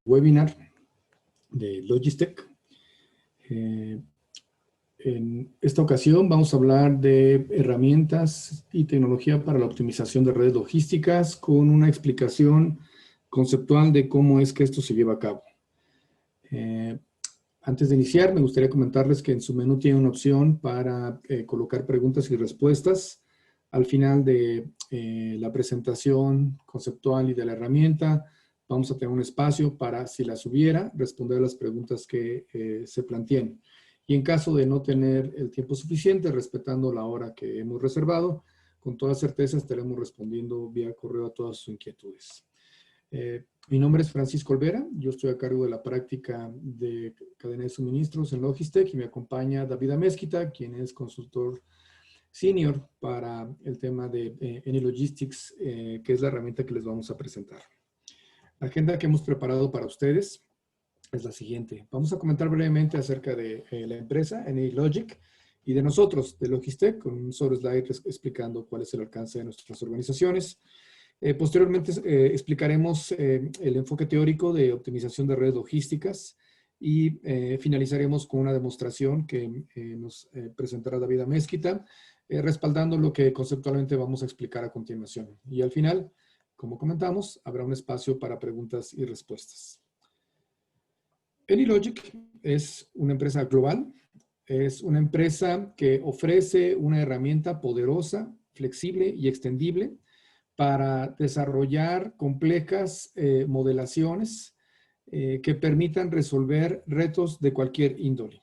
webinar de Logistec. En esta ocasión vamos a hablar de herramientas y tecnología para la optimización de redes logísticas con una explicación conceptual de cómo es que esto se lleva a cabo. Antes de iniciar, me gustaría comentarles que en su menú tiene una opción para colocar preguntas y respuestas. Al final de la presentación conceptual y de la herramienta, vamos a tener un espacio para, si las hubiera, responder a las preguntas que se planteen. Y en caso de no tener el tiempo suficiente, respetando la hora que hemos reservado, con toda certeza estaremos respondiendo vía correo a todas sus inquietudes. Mi nombre es Francisco Olvera, yo estoy a cargo de la práctica de cadena de suministros en Logistec y me acompaña David Amezquita, quien es consultor senior para el tema de Eni Logistics, que es la herramienta que les vamos a presentar. La agenda que hemos preparado para ustedes es la siguiente. Vamos a comentar brevemente acerca de la empresa Eni Logic y de nosotros, de Logistec, con un solo slide explicando cuál es el alcance de nuestras organizaciones. Posteriormente explicaremos el enfoque teórico de optimización de redes logísticas y finalizaremos con una demostración que nos presentará David Amezquita, respaldando lo que conceptualmente vamos a explicar a continuación. Y al final, como comentamos, habrá un espacio para preguntas y respuestas. Eni Logic es una empresa global, es una empresa que ofrece una herramienta poderosa, flexible y extendible para desarrollar complejas modelaciones que permitan resolver retos de cualquier índole.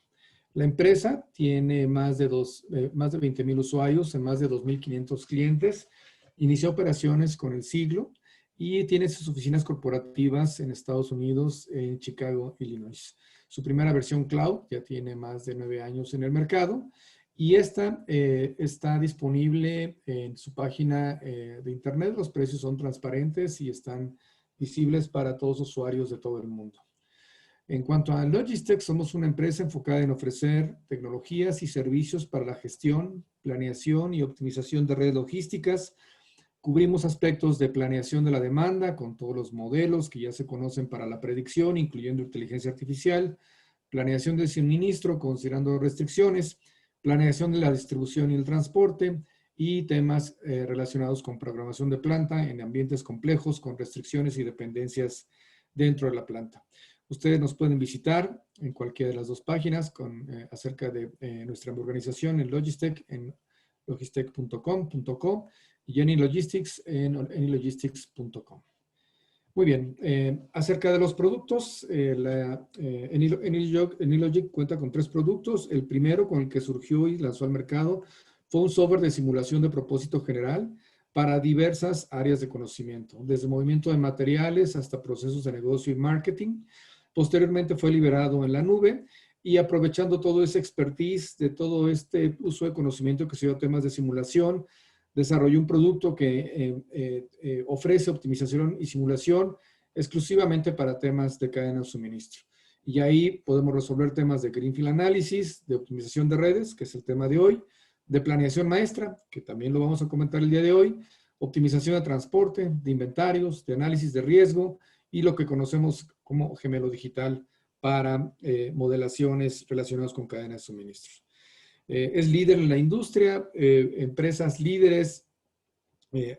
La empresa tiene más de 20,000 usuarios en más de 2,500 clientes. Inició operaciones con el siglo y tiene sus oficinas corporativas en Estados Unidos, en Chicago, Illinois. Su primera versión cloud ya tiene más de 9 años en el mercado y esta está disponible en su página de internet. Los precios son transparentes y están visibles para todos los usuarios de todo el mundo. En cuanto a Logistec, somos una empresa enfocada en ofrecer tecnologías y servicios para la gestión, planeación y optimización de redes logísticas. Cubrimos aspectos de planeación de la demanda con todos los modelos que ya se conocen para la predicción, incluyendo inteligencia artificial, planeación del suministro considerando restricciones, planeación de la distribución y el transporte y temas relacionados con programación de planta en ambientes complejos con restricciones y dependencias dentro de la planta. Ustedes nos pueden visitar en cualquiera de las dos páginas acerca de nuestra organización en Logistec, en logistec.com.co y Eni Logistics en enilogistics.com. Muy bien, acerca de los productos, Eni Logic cuenta con 3 productos. El primero, con el que surgió y lanzó al mercado, fue un software de simulación de propósito general para diversas áreas de conocimiento, desde movimiento de materiales hasta procesos de negocio y marketing. Posteriormente fue liberado en la nube y aprovechando todo ese expertise de todo este uso de conocimiento que se dio a temas de simulación, desarrolló un producto que ofrece optimización y simulación exclusivamente para temas de cadena de suministro. Y ahí podemos resolver temas de Greenfield Analysis, de optimización de redes, que es el tema de hoy, de planeación maestra, que también lo vamos a comentar el día de hoy, optimización de transporte, de inventarios, de análisis de riesgo y lo que conocemos como gemelo digital para modelaciones relacionadas con cadenas de suministro. Es líder en la industria, empresas líderes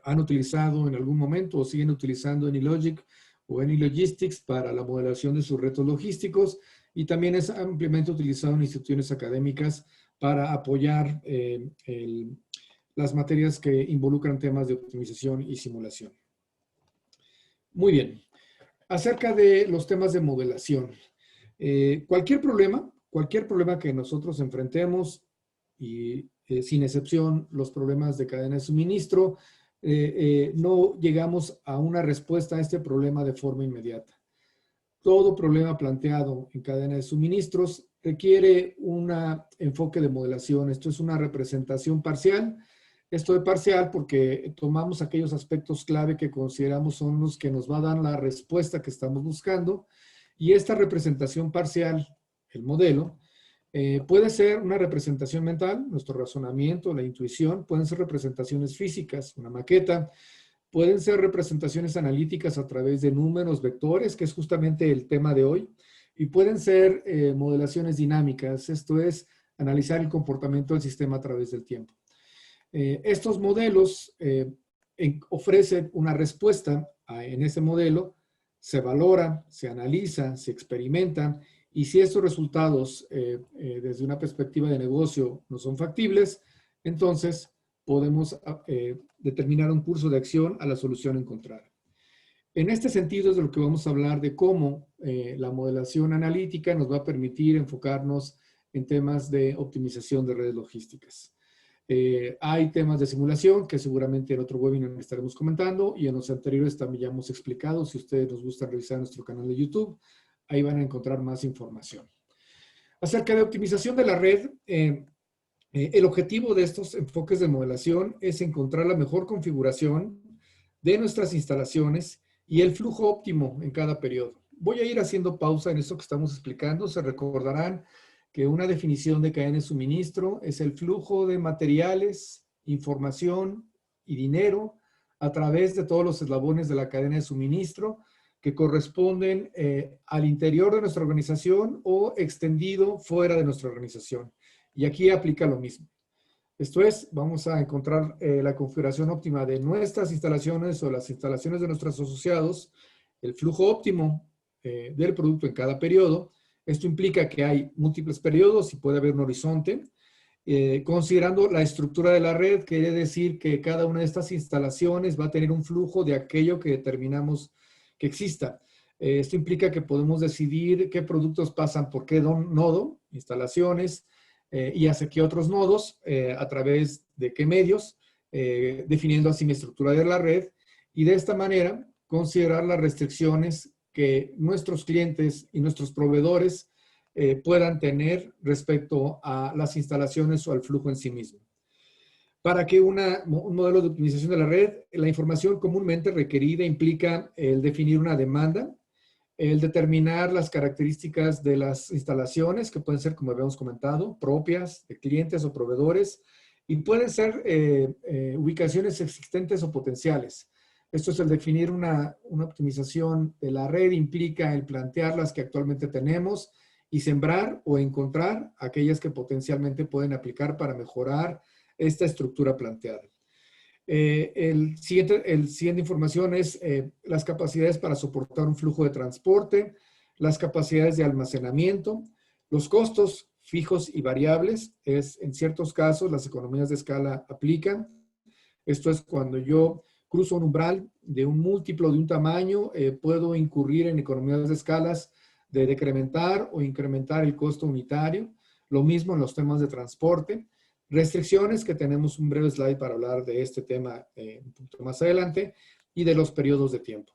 han utilizado en algún momento o siguen utilizando Eni Logic o Eni Logistics para la modelación de sus retos logísticos y también es ampliamente utilizado en instituciones académicas para apoyar las materias que involucran temas de optimización y simulación. Muy bien. Acerca de los temas de modelación. Cualquier problema que nosotros enfrentemos, y sin excepción los problemas de cadena de suministro, no llegamos a una respuesta a este problema de forma inmediata. Todo problema planteado en cadena de suministros requiere un enfoque de modelación. Esto es una representación parcial. Esto de parcial porque tomamos aquellos aspectos clave que consideramos son los que nos va a dar la respuesta que estamos buscando. Y esta representación parcial, el modelo, puede ser una representación mental, nuestro razonamiento, la intuición, pueden ser representaciones físicas, una maqueta, pueden ser representaciones analíticas a través de números, vectores, que es justamente el tema de hoy, y pueden ser modelaciones dinámicas, esto es, analizar el comportamiento del sistema a través del tiempo. Estos modelos ofrecen una respuesta en ese modelo, se valora, se analiza, se experimenta, y si estos resultados desde una perspectiva de negocio no son factibles, entonces podemos determinar un curso de acción a la solución encontrada. En este sentido es de lo que vamos a hablar de cómo la modelación analítica nos va a permitir enfocarnos en temas de optimización de redes logísticas. Hay temas de simulación que seguramente en otro webinar estaremos comentando y en los anteriores también ya hemos explicado. Si ustedes nos gusta revisar nuestro canal de YouTube, ahí van a encontrar más información. Acerca de optimización de la red, el objetivo de estos enfoques de modelación es encontrar la mejor configuración de nuestras instalaciones y el flujo óptimo en cada periodo. Voy a ir haciendo pausa en esto que estamos explicando. Se recordarán que una definición de cadena de suministro es el flujo de materiales, información y dinero a través de todos los eslabones de la cadena de suministro que corresponden al interior de nuestra organización o extendido fuera de nuestra organización. Y aquí aplica lo mismo. Esto es, vamos a encontrar la configuración óptima de nuestras instalaciones o las instalaciones de nuestros asociados, el flujo óptimo del producto en cada periodo. Esto implica que hay múltiples periodos y puede haber un horizonte. Considerando la estructura de la red, quiere decir que cada una de estas instalaciones va a tener un flujo de aquello que determinamos que exista. Esto implica que podemos decidir qué productos pasan por qué nodo, instalaciones, y hacia qué otros nodos, a través de qué medios, definiendo así mi estructura de la red, y de esta manera considerar las restricciones que nuestros clientes y nuestros proveedores puedan tener respecto a las instalaciones o al flujo en sí mismo. Para que un modelo de optimización de la red, la información comúnmente requerida implica el definir una demanda, el determinar las características de las instalaciones, que pueden ser, como habíamos comentado, propias de clientes o proveedores, y pueden ser ubicaciones existentes o potenciales. Esto es el definir una optimización de la red, implica el plantear las que actualmente tenemos y sembrar o encontrar aquellas que potencialmente pueden aplicar para mejorar esta estructura planteada. El siguiente información es las capacidades para soportar un flujo de transporte, las capacidades de almacenamiento, los costos fijos y variables. En ciertos casos las economías de escala aplican. Esto es cuando yo cruzo un umbral de un múltiplo de un tamaño, puedo incurrir en economías de escalas de decrementar o incrementar el costo unitario. Lo mismo en los temas de transporte. Restricciones, que tenemos un breve slide para hablar de este tema un poquito más adelante, y de los periodos de tiempo.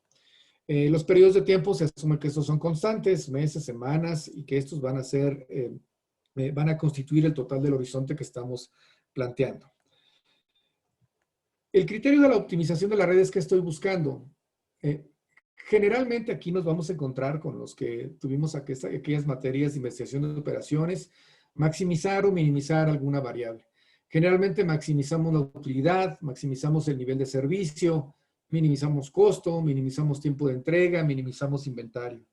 Los periodos de tiempo se asume que estos son constantes, meses, semanas, y que estos van a constituir el total del horizonte que estamos planteando. El criterio de la optimización de la red es que estoy buscando. Generalmente aquí nos vamos a encontrar con los que tuvimos aquellas materias de investigación de operaciones, maximizar o minimizar alguna variable. Generalmente maximizamos la utilidad, maximizamos el nivel de servicio, minimizamos costo, minimizamos tiempo de entrega, minimizamos inventario.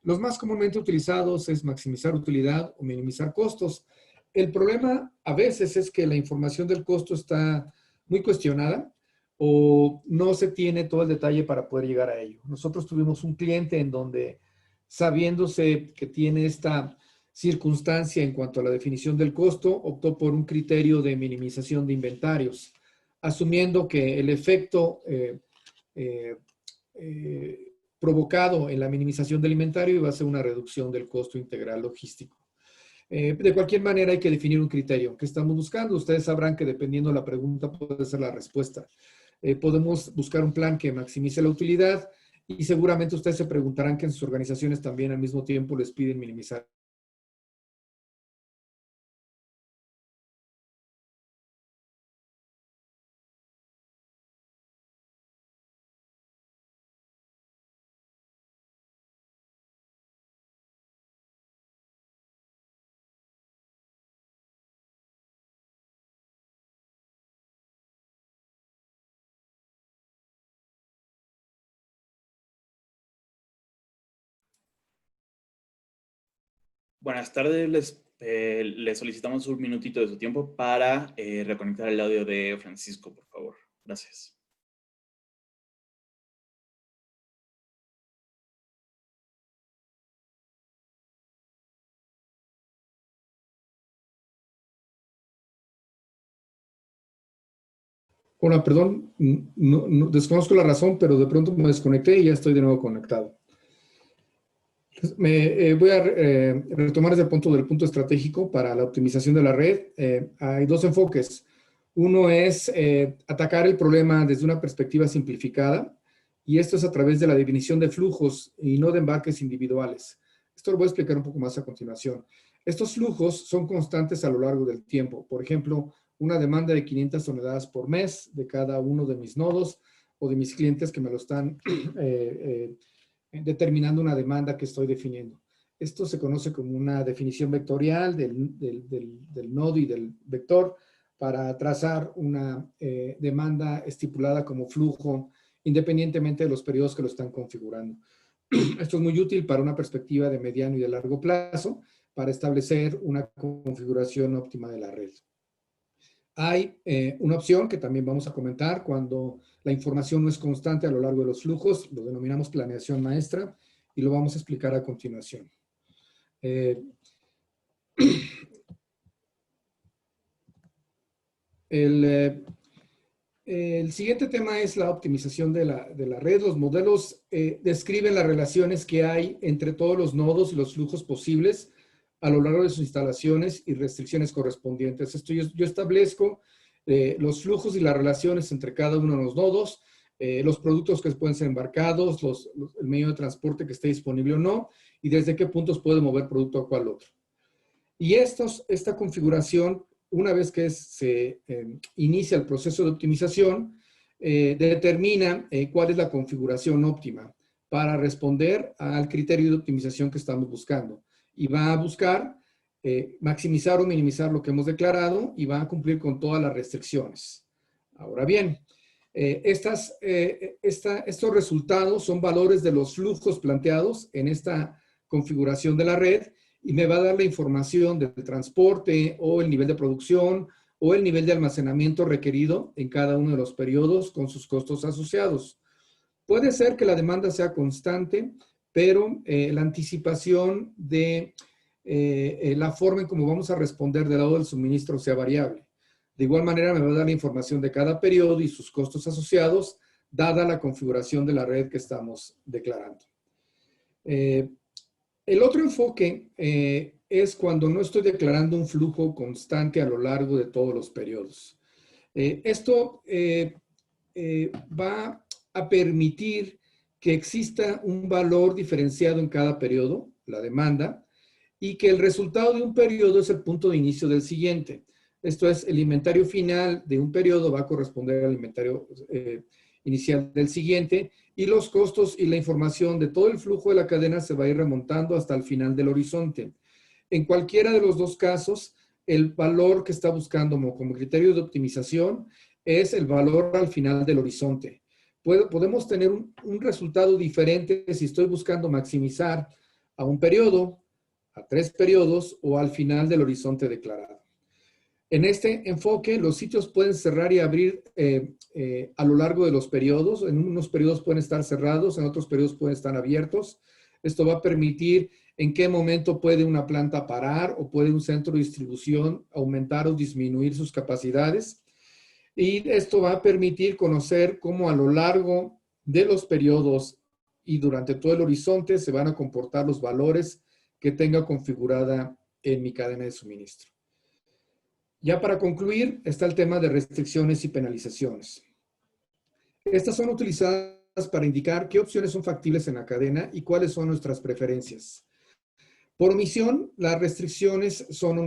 Los más comúnmente utilizados es maximizar utilidad o minimizar costos. El problema a veces es que la información del costo está muy cuestionada o no se tiene todo el detalle para poder llegar a ello. Nosotros tuvimos un cliente en donde, sabiéndose que tiene esta circunstancia en cuanto a la definición del costo, optó por un criterio de minimización de inventarios, asumiendo que el efecto provocado en la minimización del inventario iba a ser una reducción del costo integral logístico. De cualquier manera hay que definir un criterio. ¿Qué estamos buscando? Ustedes sabrán que dependiendo de la pregunta puede ser la respuesta. Podemos buscar un plan que maximice la utilidad y seguramente ustedes se preguntarán que en sus organizaciones también al mismo tiempo les piden minimizar Buenas tardes, les solicitamos un minutito de su tiempo para reconectar el audio de Francisco, por favor. Gracias. Hola, perdón, desconozco la razón, pero de pronto me desconecté y ya estoy de nuevo conectado. Voy a retomar desde el punto estratégico para la optimización de la red. Hay dos enfoques. Uno es atacar el problema desde una perspectiva simplificada, y esto es a través de la definición de flujos y no de embarques individuales. Esto lo voy a explicar un poco más a continuación. Estos flujos son constantes a lo largo del tiempo. Por ejemplo, una demanda de 500 toneladas por mes de cada uno de mis nodos o de mis clientes que me lo están determinando una demanda que estoy definiendo. Esto se conoce como una definición vectorial del nodo y del vector para trazar una demanda estipulada como flujo independientemente de los periodos que lo están configurando. Esto es muy útil para una perspectiva de mediano y de largo plazo para establecer una configuración óptima de la red. Hay una opción que también vamos a comentar cuando la información no es constante a lo largo de los flujos, lo denominamos planeación maestra y lo vamos a explicar a continuación. El siguiente tema es la optimización de la red. Los modelos describen las relaciones que hay entre todos los nodos y los flujos posibles a lo largo de sus instalaciones y restricciones correspondientes. Esto yo establezco los flujos y las relaciones entre cada uno de los nodos, los productos que pueden ser embarcados, el medio de transporte que esté disponible o no, y desde qué puntos puede mover producto a cuál otro. Y esta configuración, una vez que se inicia el proceso de optimización, determina cuál es la configuración óptima para responder al criterio de optimización que estamos buscando. Y va a buscar maximizar o minimizar lo que hemos declarado y va a cumplir con todas las restricciones. Ahora bien, estos resultados son valores de los flujos planteados en esta configuración de la red, y me va a dar la información del transporte o el nivel de producción o el nivel de almacenamiento requerido en cada uno de los periodos con sus costos asociados. Puede ser que la demanda sea constante, pero la anticipación de la forma en cómo vamos a responder del lado del suministro sea variable. De igual manera, me va a dar la información de cada periodo y sus costos asociados, dada la configuración de la red que estamos declarando. El otro enfoque es cuando no estoy declarando un flujo constante a lo largo de todos los periodos. Esto va a permitir que exista un valor diferenciado en cada periodo, la demanda, y que el resultado de un periodo es el punto de inicio del siguiente. Esto es, el inventario final de un periodo va a corresponder al inventario inicial del siguiente, y los costos y la información de todo el flujo de la cadena se va a ir remontando hasta el final del horizonte. En cualquiera de los dos casos, el valor que está buscando como criterio de optimización es el valor al final del horizonte. Podemos tener un resultado diferente si estoy buscando maximizar a un periodo, a 3 periodos o al final del horizonte declarado. En este enfoque, los sitios pueden cerrar y abrir a lo largo de los periodos. En unos periodos pueden estar cerrados, en otros periodos pueden estar abiertos. Esto va a permitir en qué momento puede una planta parar o puede un centro de distribución aumentar o disminuir sus capacidades. Y esto va a permitir conocer cómo a lo largo de los periodos y durante todo el horizonte se van a comportar los valores que tenga configurada en mi cadena de suministro. Ya para concluir, está el tema de restricciones y penalizaciones. Estas son utilizadas para indicar qué opciones son factibles en la cadena y cuáles son nuestras preferencias. Por omisión, las restricciones son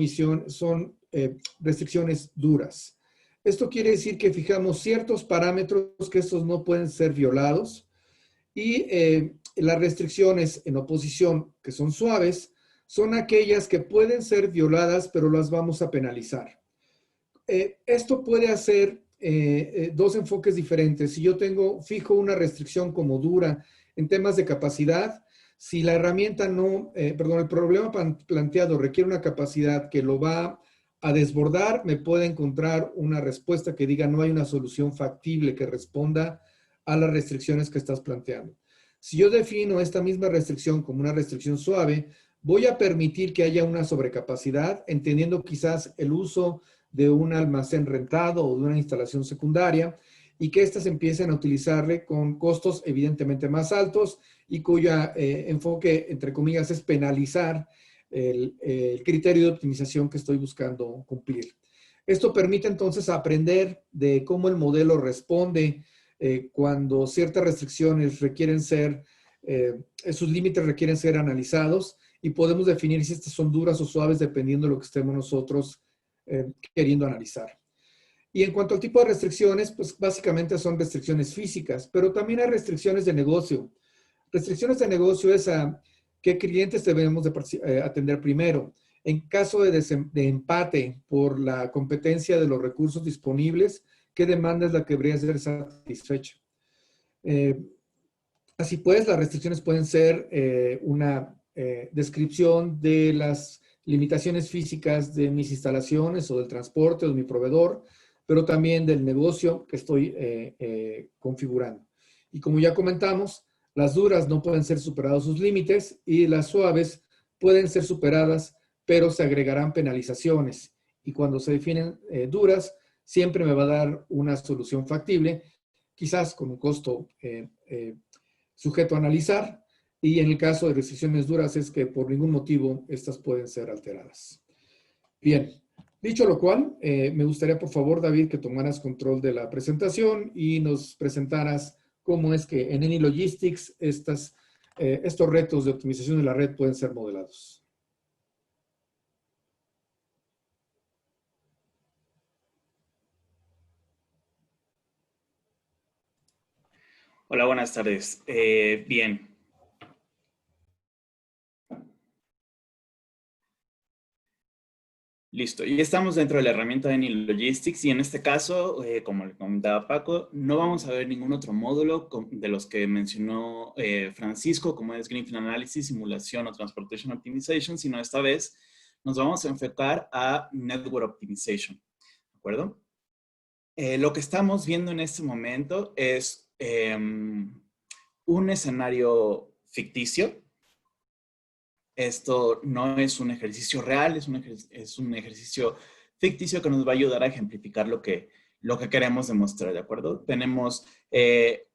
restricciones duras. Esto quiere decir que fijamos ciertos parámetros que estos no pueden ser violados, y las restricciones en oposición, que son suaves, son aquellas que pueden ser violadas, pero las vamos a penalizar. Esto puede hacer dos enfoques diferentes. Si yo fijo una restricción como dura en temas de capacidad, Si la herramienta no, perdón, el problema planteado requiere una capacidad que lo va a desbordar, me puede encontrar una respuesta que diga no hay una solución factible que responda a las restricciones que estás planteando. Si yo defino esta misma restricción como una restricción suave, voy a permitir que haya una sobrecapacidad, entendiendo quizás el uso de un almacén rentado o de una instalación secundaria, y que éstas empiecen a utilizarle con costos evidentemente más altos y cuya enfoque, entre comillas, es penalizar el criterio de optimización que estoy buscando cumplir. Esto permite entonces aprender de cómo el modelo responde cuando ciertas restricciones requieren ser, sus límites requieren ser analizados, y podemos definir si estas son duras o suaves dependiendo de lo que estemos nosotros queriendo analizar. Y en cuanto al tipo de restricciones, pues básicamente son restricciones físicas, pero también hay restricciones de negocio. Restricciones de negocio es a qué clientes debemos de atender primero. En caso de empate por la competencia de los recursos disponibles, ¿qué demanda es la que debería ser satisfecha? Así pues, las restricciones pueden ser una descripción de las limitaciones físicas de mis instalaciones o del transporte o de mi proveedor, pero también del negocio que estoy configurando. Y como ya comentamos, las duras no pueden ser superados sus límites y las suaves pueden ser superadas, pero se agregarán penalizaciones. Y cuando se definen duras, siempre me va a dar una solución factible, quizás con un costo sujeto a analizar, y en el caso de restricciones duras es que por ningún motivo estas pueden ser alteradas. Bien, dicho lo cual, me gustaría por favor, David, que tomaras control de la presentación y nos presentaras cómo es que en AnyLogistics estos retos de optimización de la red pueden ser modelados. Hola, buenas tardes. Bien. Listo. Y estamos dentro de la herramienta de AnyLogistics y en este caso, como le comentaba Paco, no vamos a ver ningún otro módulo de los que mencionó Francisco, como es Greenfield Analysis, Simulación o Transportation Optimization, sino esta vez nos vamos a enfocar a Network Optimization. ¿De acuerdo? Lo que estamos viendo en este momento es un escenario ficticio. Esto no es un ejercicio real, es un ejercicio ficticio que nos va a ayudar a ejemplificar lo que queremos demostrar, ¿de acuerdo? Tenemos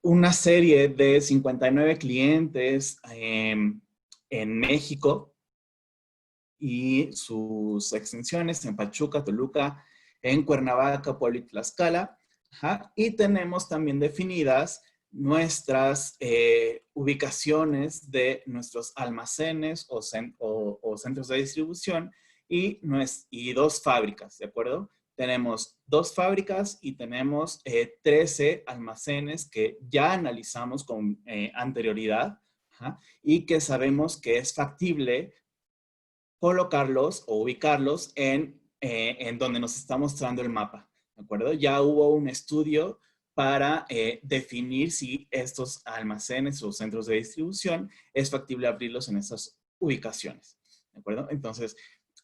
una serie de 59 clientes en México y sus extensiones en Pachuca, Toluca, en Cuernavaca, Puebla y Tlaxcala. Ajá. Y tenemos también definidas nuestras ubicaciones de nuestros almacenes o centros de distribución y dos fábricas, ¿de acuerdo? Tenemos 2 fábricas y tenemos 13 almacenes que ya analizamos con anterioridad, ajá, y que sabemos que es factible colocarlos o ubicarlos en donde nos está mostrando el mapa, ¿de acuerdo? Ya hubo un estudio para definir si estos almacenes o centros de distribución es factible abrirlos en esas ubicaciones, ¿de acuerdo? Entonces,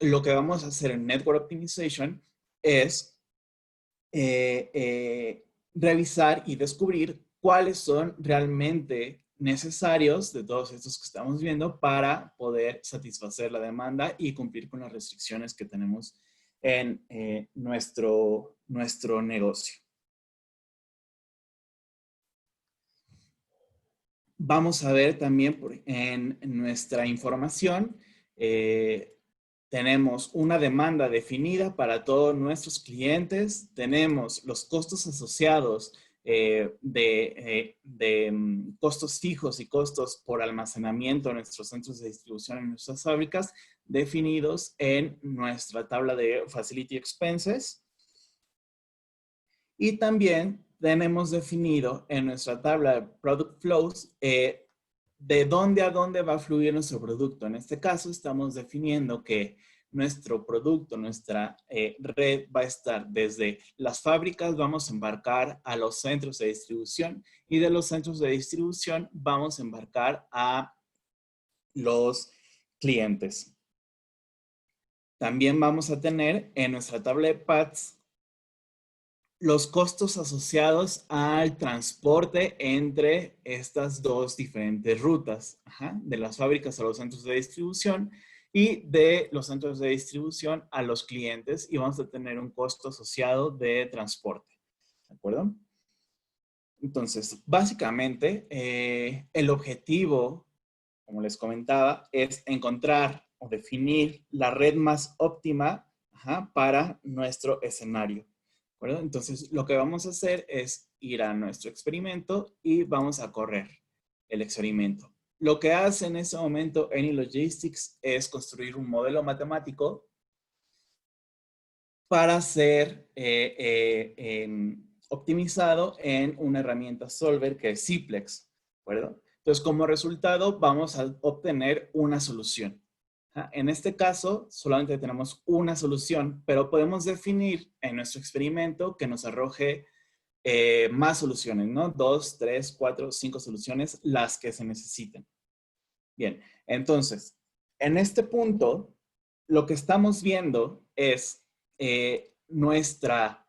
lo que vamos a hacer en Network Optimization es revisar y descubrir cuáles son realmente necesarios de todos estos que estamos viendo para poder satisfacer la demanda y cumplir con las restricciones que tenemos en nuestro negocio. Vamos a ver también en nuestra información, tenemos una demanda definida para todos nuestros clientes, tenemos los costos asociados de costos fijos y costos por almacenamiento en nuestros centros de distribución en nuestras fábricas definidos en nuestra tabla de Facility Expenses. Y también tenemos definido en nuestra tabla de Product Flows de dónde a dónde va a fluir nuestro producto. En este caso estamos definiendo que nuestro producto, nuestra red va a estar desde las fábricas, vamos a embarcar a los centros de distribución y de los centros de distribución vamos a embarcar a los clientes. También vamos a tener en nuestra tabla de paths los costos asociados al transporte entre estas dos diferentes rutas, de las fábricas a los centros de distribución y de los centros de distribución a los clientes, y vamos a tener un costo asociado de transporte, ¿de acuerdo? Entonces, básicamente, el objetivo, como les comentaba, es encontrar o definir la red más óptima para nuestro escenario. ¿De acuerdo? Entonces, lo que vamos a hacer es ir a nuestro experimento y vamos a correr el experimento. Lo que hace en ese momento AnyLogistics es construir un modelo matemático para ser optimizado en una herramienta solver que es Cplex, ¿de acuerdo? Entonces, como resultado, vamos a obtener una solución. En este caso, solamente tenemos una solución, pero podemos definir en nuestro experimento que nos arroje más soluciones, ¿no? 2, 3, 4, 5 soluciones, las que se necesiten. Bien, entonces, en este punto, lo que estamos viendo es nuestra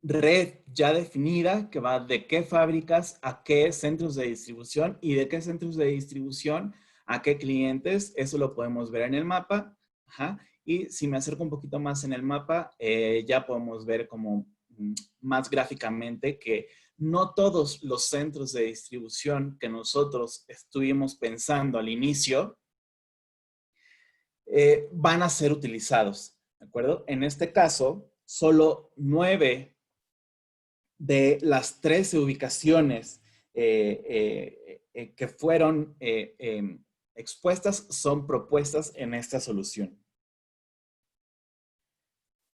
red ya definida que va de qué fábricas a qué centros de distribución y de qué centros de distribución a qué clientes. Eso lo podemos ver en el mapa. Y si me acerco un poquito más en el mapa, ya podemos ver como más gráficamente que no todos los centros de distribución que nosotros estuvimos pensando al inicio van a ser utilizados, ¿de acuerdo? En este caso, solo 9 de las 13 ubicaciones que fueron expuestas son propuestas en esta solución.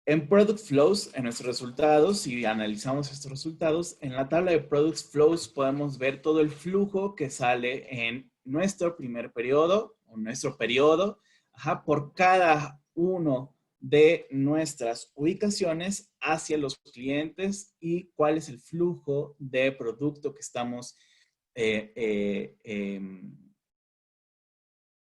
En Product Flows, en nuestros resultados, si analizamos estos resultados, en la tabla de Product Flows podemos ver todo el flujo que sale en nuestro primer periodo, o nuestro periodo, por cada uno de nuestras ubicaciones hacia los clientes y cuál es el flujo de producto que estamos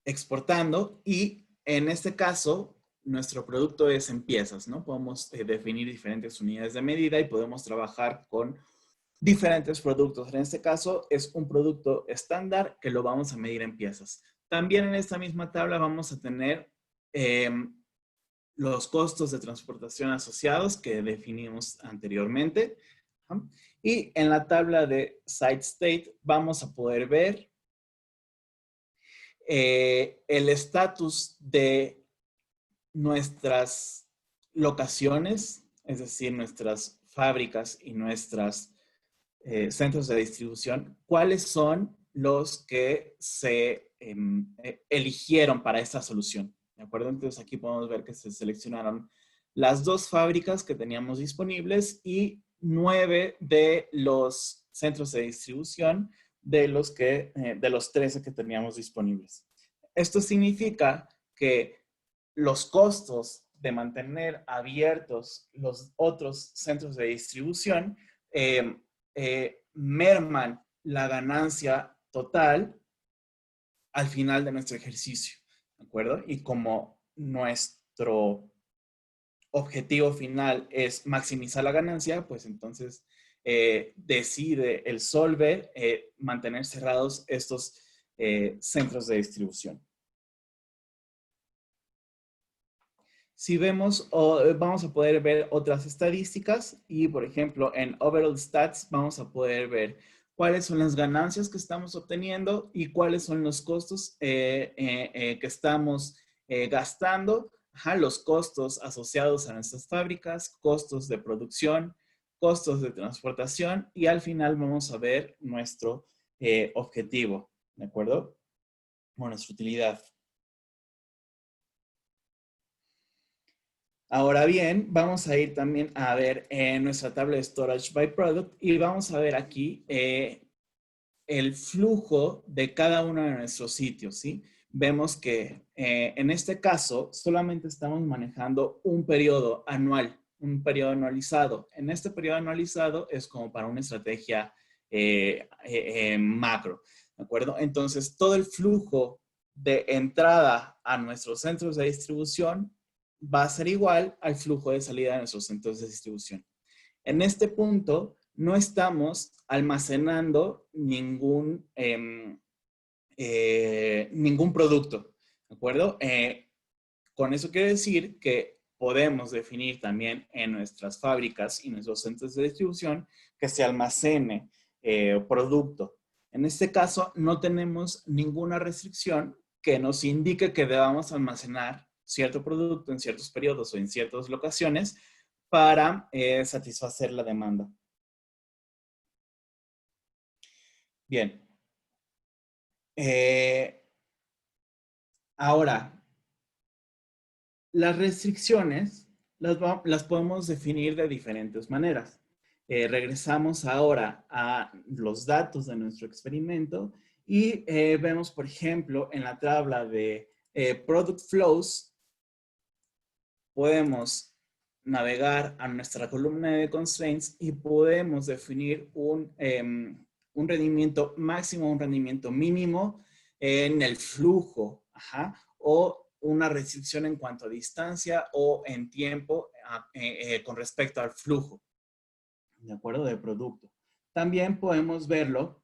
exportando. Y en este caso, nuestro producto es en piezas, ¿no? Podemos definir diferentes unidades de medida y podemos trabajar con diferentes productos. En este caso es un producto estándar que lo vamos a medir en piezas. También en esta misma tabla vamos a tener los costos de transportación asociados que definimos anteriormente. Y en la tabla de Site State vamos a poder ver el estatus de nuestras locaciones, es decir, nuestras fábricas y nuestros centros de distribución, cuáles son los que se eligieron para esta solución. ¿De acuerdo? Entonces aquí podemos ver que se seleccionaron las 2 fábricas que teníamos disponibles y 9 de los centros de distribución de los 13 que teníamos disponibles. Esto significa que los costos de mantener abiertos los otros centros de distribución merman la ganancia total al final de nuestro ejercicio, ¿de acuerdo? Y como nuestro objetivo final es maximizar la ganancia, pues entonces decide el solver mantener cerrados estos centros de distribución. Si vemos, vamos a poder ver otras estadísticas y, por ejemplo, en Overall Stats vamos a poder ver cuáles son las ganancias que estamos obteniendo y cuáles son los costos que estamos gastando, los costos asociados a nuestras fábricas, costos de producción, costos de transportación y al final vamos a ver nuestro objetivo, ¿de acuerdo? Bueno, nuestra utilidad. Ahora bien, vamos a ir también a ver nuestra tabla de Storage by Product y vamos a ver aquí el flujo de cada uno de nuestros sitios, ¿sí? Vemos que en este caso solamente estamos manejando un periodo anual, un periodo anualizado. En este periodo anualizado es como para una estrategia macro. ¿de acuerdo? Entonces, todo el flujo de entrada a nuestros centros de distribución va a ser igual al flujo de salida de nuestros centros de distribución. En este punto, no estamos almacenando ningún producto, ¿de acuerdo? Con eso quiere decir que podemos definir también en nuestras fábricas y nuestros centros de distribución que se almacene producto. En este caso, no tenemos ninguna restricción que nos indique que debamos almacenar cierto producto en ciertos periodos o en ciertas locaciones para satisfacer la demanda. Bien. Ahora, las restricciones las podemos definir de diferentes maneras. Regresamos ahora a los datos de nuestro experimento y vemos, por ejemplo, en la tabla de Product Flows, podemos navegar a nuestra columna de constraints y podemos definir un rendimiento máximo, un rendimiento mínimo en el flujo, o una restricción en cuanto a distancia o en tiempo con respecto al flujo, ¿de acuerdo? Del producto. También podemos verlo,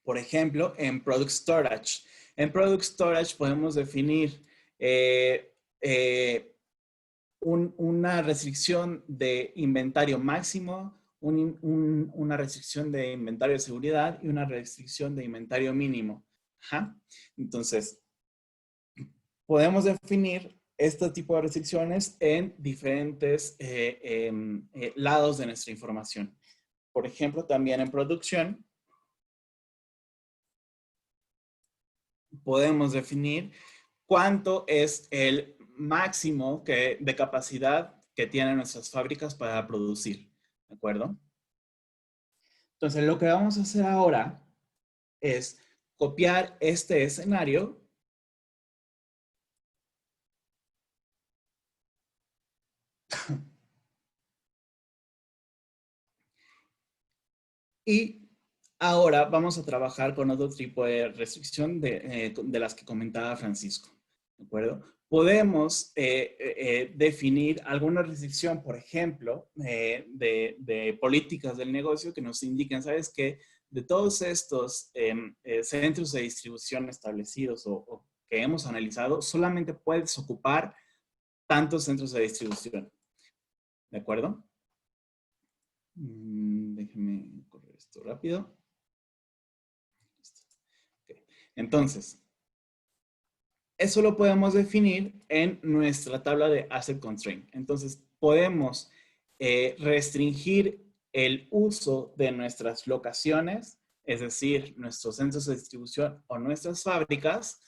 por ejemplo, en Product Storage. En Product Storage podemos definir una restricción de inventario máximo, una restricción de inventario de seguridad y una restricción de inventario mínimo. Entonces, podemos definir este tipo de restricciones en diferentes lados de nuestra información. Por ejemplo, también en producción, podemos definir cuánto es el máximo de capacidad que tienen nuestras fábricas para producir, ¿de acuerdo? Entonces, lo que vamos a hacer ahora es copiar este escenario y ahora vamos a trabajar con otro tipo de restricción de las que comentaba Francisco, ¿de acuerdo? Podemos definir alguna restricción, por ejemplo, de políticas del negocio que nos indiquen, ¿sabes qué? De todos estos centros de distribución establecidos o que hemos analizado, solamente puedes ocupar tantos centros de distribución, ¿de acuerdo? Déjenme correr esto rápido. Okay. Entonces, eso lo podemos definir en nuestra tabla de Asset Constraint. Entonces, podemos restringir el uso de nuestras locaciones, es decir, nuestros centros de distribución o nuestras fábricas,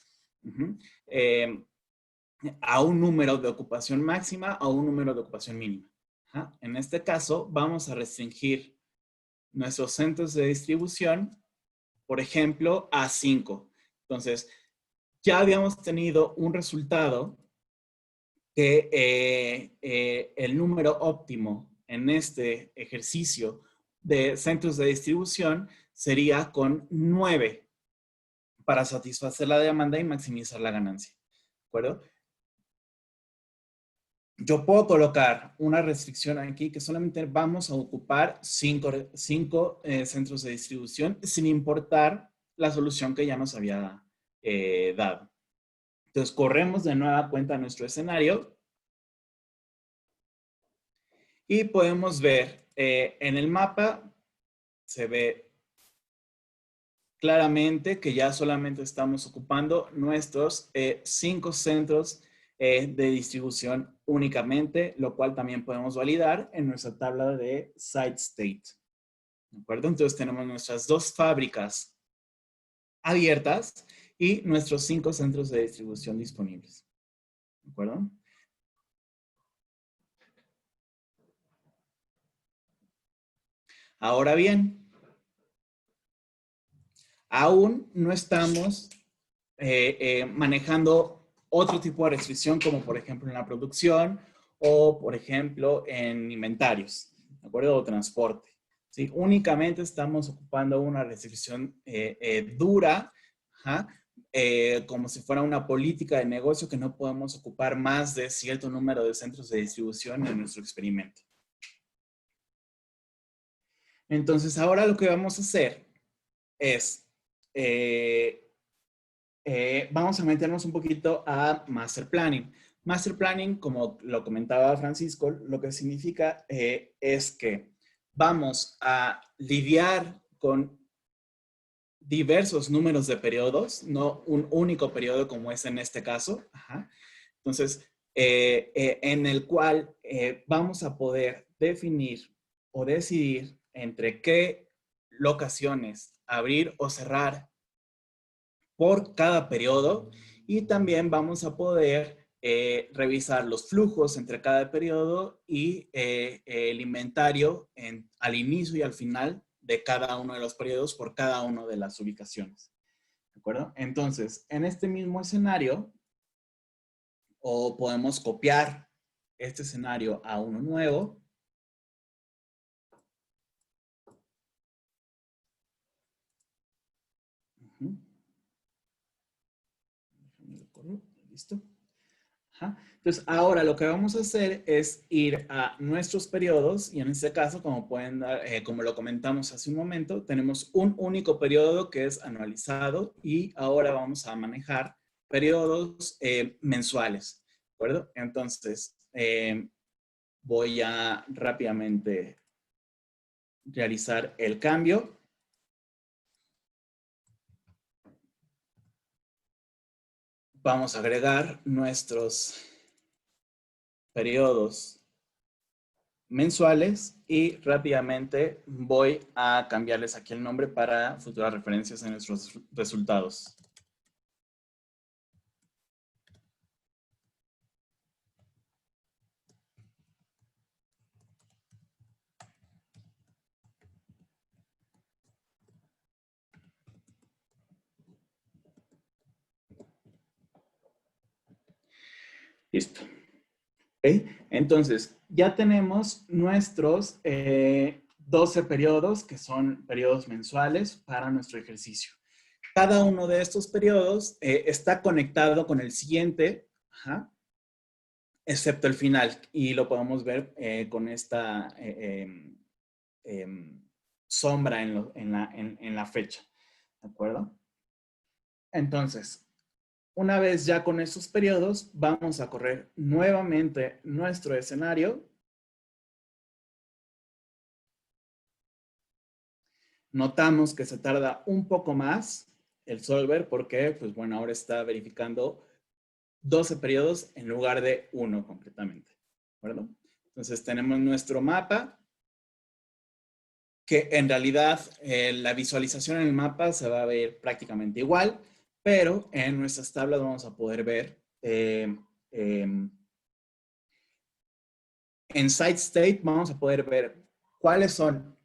a un número de ocupación máxima o un número de ocupación mínima. En este caso, vamos a restringir nuestros centros de distribución, por ejemplo, a 5. Entonces, ya habíamos tenido un resultado que el número óptimo en este ejercicio de centros de distribución sería con 9 para satisfacer la demanda y maximizar la ganancia. ¿De acuerdo? Yo puedo colocar una restricción aquí que solamente vamos a ocupar 5 centros de distribución sin importar la solución que ya nos había dado. Entonces, corremos de nueva cuenta nuestro escenario y podemos ver en el mapa, se ve claramente que ya solamente estamos ocupando nuestros 5 centros de distribución únicamente, lo cual también podemos validar en nuestra tabla de site state. ¿De acuerdo? Entonces tenemos nuestras 2 fábricas abiertas y nuestros 5 centros de distribución disponibles. ¿De acuerdo? Ahora bien, aún no estamos manejando otro tipo de restricción, como por ejemplo en la producción o por ejemplo en inventarios, ¿de acuerdo? O transporte. ¿sí? Únicamente estamos ocupando una restricción dura, ¿ja? Como si fuera una política de negocio que no podemos ocupar más de cierto número de centros de distribución en nuestro experimento. Entonces, ahora lo que vamos a hacer es, vamos a meternos un poquito a Master Planning. Master Planning, como lo comentaba Francisco, lo que significa es que vamos a lidiar con diversos números de periodos, no un único periodo como es en este caso. Ajá. Entonces, en el cual vamos a poder definir o decidir entre qué locaciones abrir o cerrar por cada periodo, y también vamos a poder revisar los flujos entre cada periodo y el inventario al inicio y al final de cada uno de los periodos por cada una de las ubicaciones. ¿De acuerdo? Entonces, en este mismo escenario, o podemos copiar este escenario a uno nuevo. Listo. Ajá. Entonces, ahora lo que vamos a hacer es ir a nuestros periodos, y en este caso, como pueden dar, como lo comentamos hace un momento, tenemos un único periodo que es anualizado, y ahora vamos a manejar periodos mensuales. ¿De acuerdo? Entonces, voy a rápidamente realizar el cambio. Vamos a agregar nuestros periodos mensuales y rápidamente voy a cambiarles aquí el nombre para futuras referencias en nuestros resultados. Listo. ¿Okay? Entonces, ya tenemos nuestros 12 periodos, que son periodos mensuales para nuestro ejercicio. Cada uno de estos periodos está conectado con el siguiente, ajá, excepto el final, y lo podemos ver con esta sombra en la fecha. ¿De acuerdo? Entonces, una vez ya con estos periodos, vamos a correr nuevamente nuestro escenario. Notamos que se tarda un poco más el solver porque, pues bueno, ahora está verificando 12 periodos en lugar de uno completamente. ¿De acuerdo? Entonces tenemos nuestro mapa, que en realidad la visualización en el mapa se va a ver prácticamente igual, pero en nuestras tablas vamos a poder ver en Site State vamos a poder ver cuáles son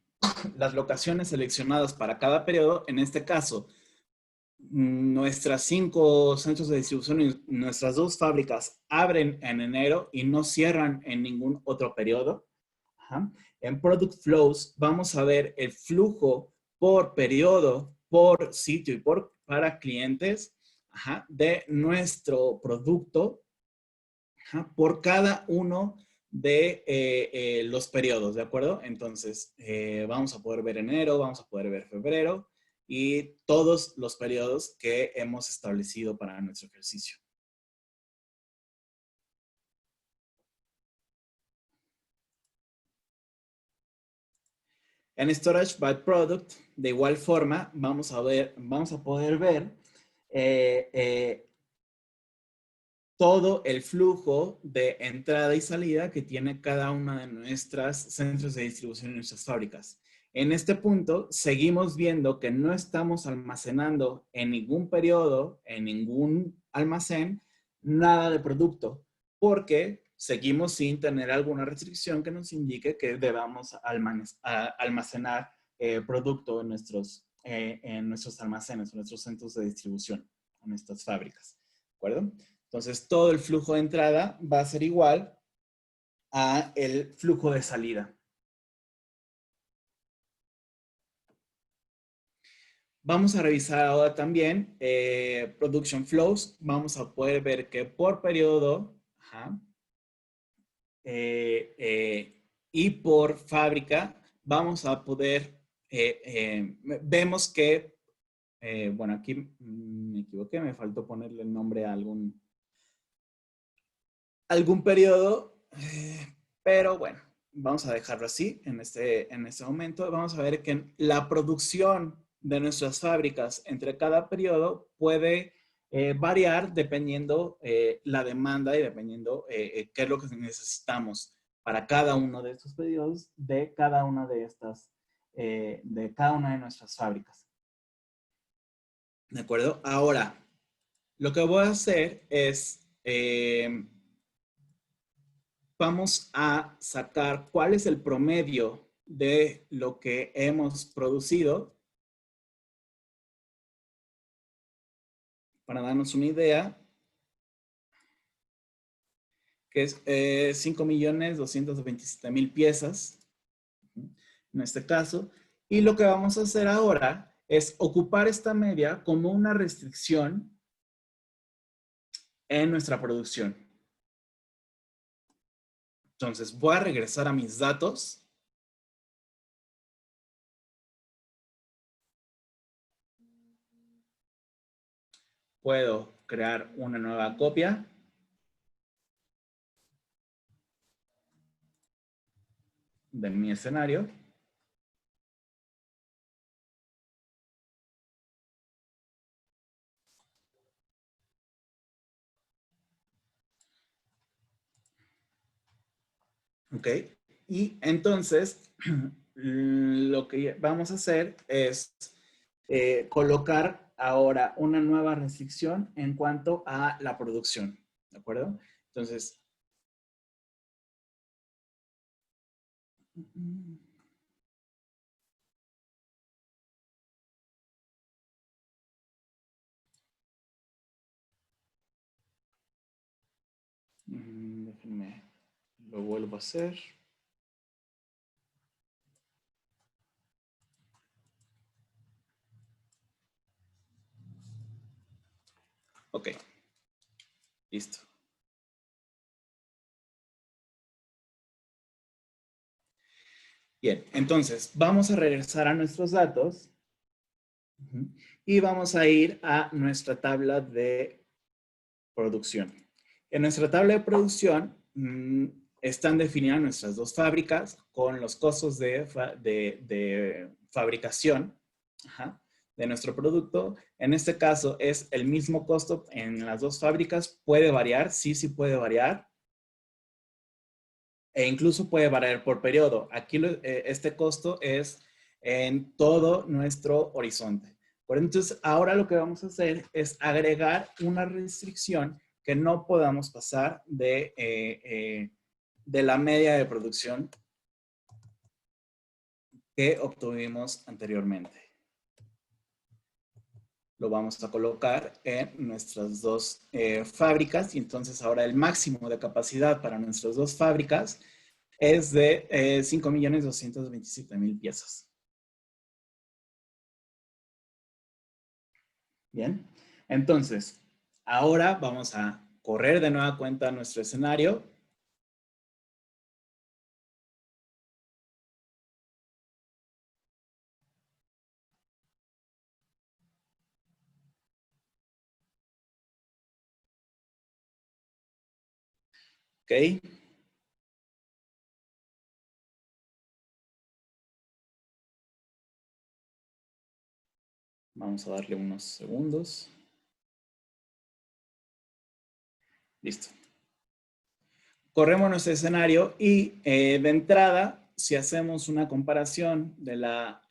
las locaciones seleccionadas para cada periodo. En este caso, nuestras 5 centros de distribución y nuestras 2 fábricas abren en enero y no cierran en ningún otro periodo. Ajá. En Product Flows vamos a ver el flujo por periodo, por sitio y para clientes, ajá, de nuestro producto, ajá, por cada uno de los periodos, ¿de acuerdo? Entonces, vamos a poder ver enero, vamos a poder ver febrero y todos los periodos que hemos establecido para nuestro ejercicio. En Storage by Product, de igual forma, vamos a poder ver todo el flujo de entrada y salida que tiene cada una de nuestras centros de distribución en nuestras fábricas. En este punto, seguimos viendo que no estamos almacenando en ningún periodo, en ningún almacén, nada de producto, porque seguimos sin tener alguna restricción que nos indique que debamos almacenar producto en nuestros almacenes, en nuestros centros de distribución, en nuestras fábricas. ¿De acuerdo? Entonces, todo el flujo de entrada va a ser igual a el flujo de salida. Vamos a revisar ahora también Production Flows. Vamos a poder ver que por periodo, ajá, y por fábrica, vamos a poder, vemos que, bueno, aquí me equivoqué, me faltó ponerle el nombre a algún periodo, pero bueno, vamos a dejarlo así en este momento. Vamos a ver que la producción de nuestras fábricas entre cada periodo puede variar dependiendo la demanda y dependiendo qué es lo que necesitamos para cada uno de estos periodos de cada una de estas, de cada una de nuestras fábricas. ¿De acuerdo? Ahora, lo que voy a hacer es vamos a sacar cuál es el promedio de lo que hemos producido para darnos una idea, que es 5.227.000 piezas, en este caso. Y lo que vamos a hacer ahora es ocupar esta media como una restricción en nuestra producción. Entonces, voy a regresar a mis datos. Puedo crear una nueva copia. De mi escenario. Ok. Y entonces, lo que vamos a hacer es colocar ahora una nueva restricción en cuanto a la producción. ¿De acuerdo? Entonces, déjenme, lo vuelvo a hacer. Ok, listo. Bien, entonces vamos a regresar a nuestros datos y vamos a ir a nuestra tabla de producción. En nuestra tabla de producción están definidas nuestras dos fábricas con los costos de fabricación, ajá, de nuestro producto. En este caso es el mismo costo en las dos fábricas. ¿Puede variar? Sí, sí puede variar. E incluso puede variar por periodo. Aquí este costo es en todo nuestro horizonte. Por entonces, ahora lo que vamos a hacer es agregar una restricción que no podamos pasar de la media de producción que obtuvimos anteriormente. Lo vamos a colocar en nuestras dos fábricas y entonces ahora el máximo de capacidad para nuestras dos fábricas es de 5.227.000 piezas. Bien, entonces, ahora vamos a correr de nueva cuenta nuestro escenario. Ok. Vamos a darle unos segundos. Listo. Corremos nuestro escenario y de entrada, si hacemos una comparación de la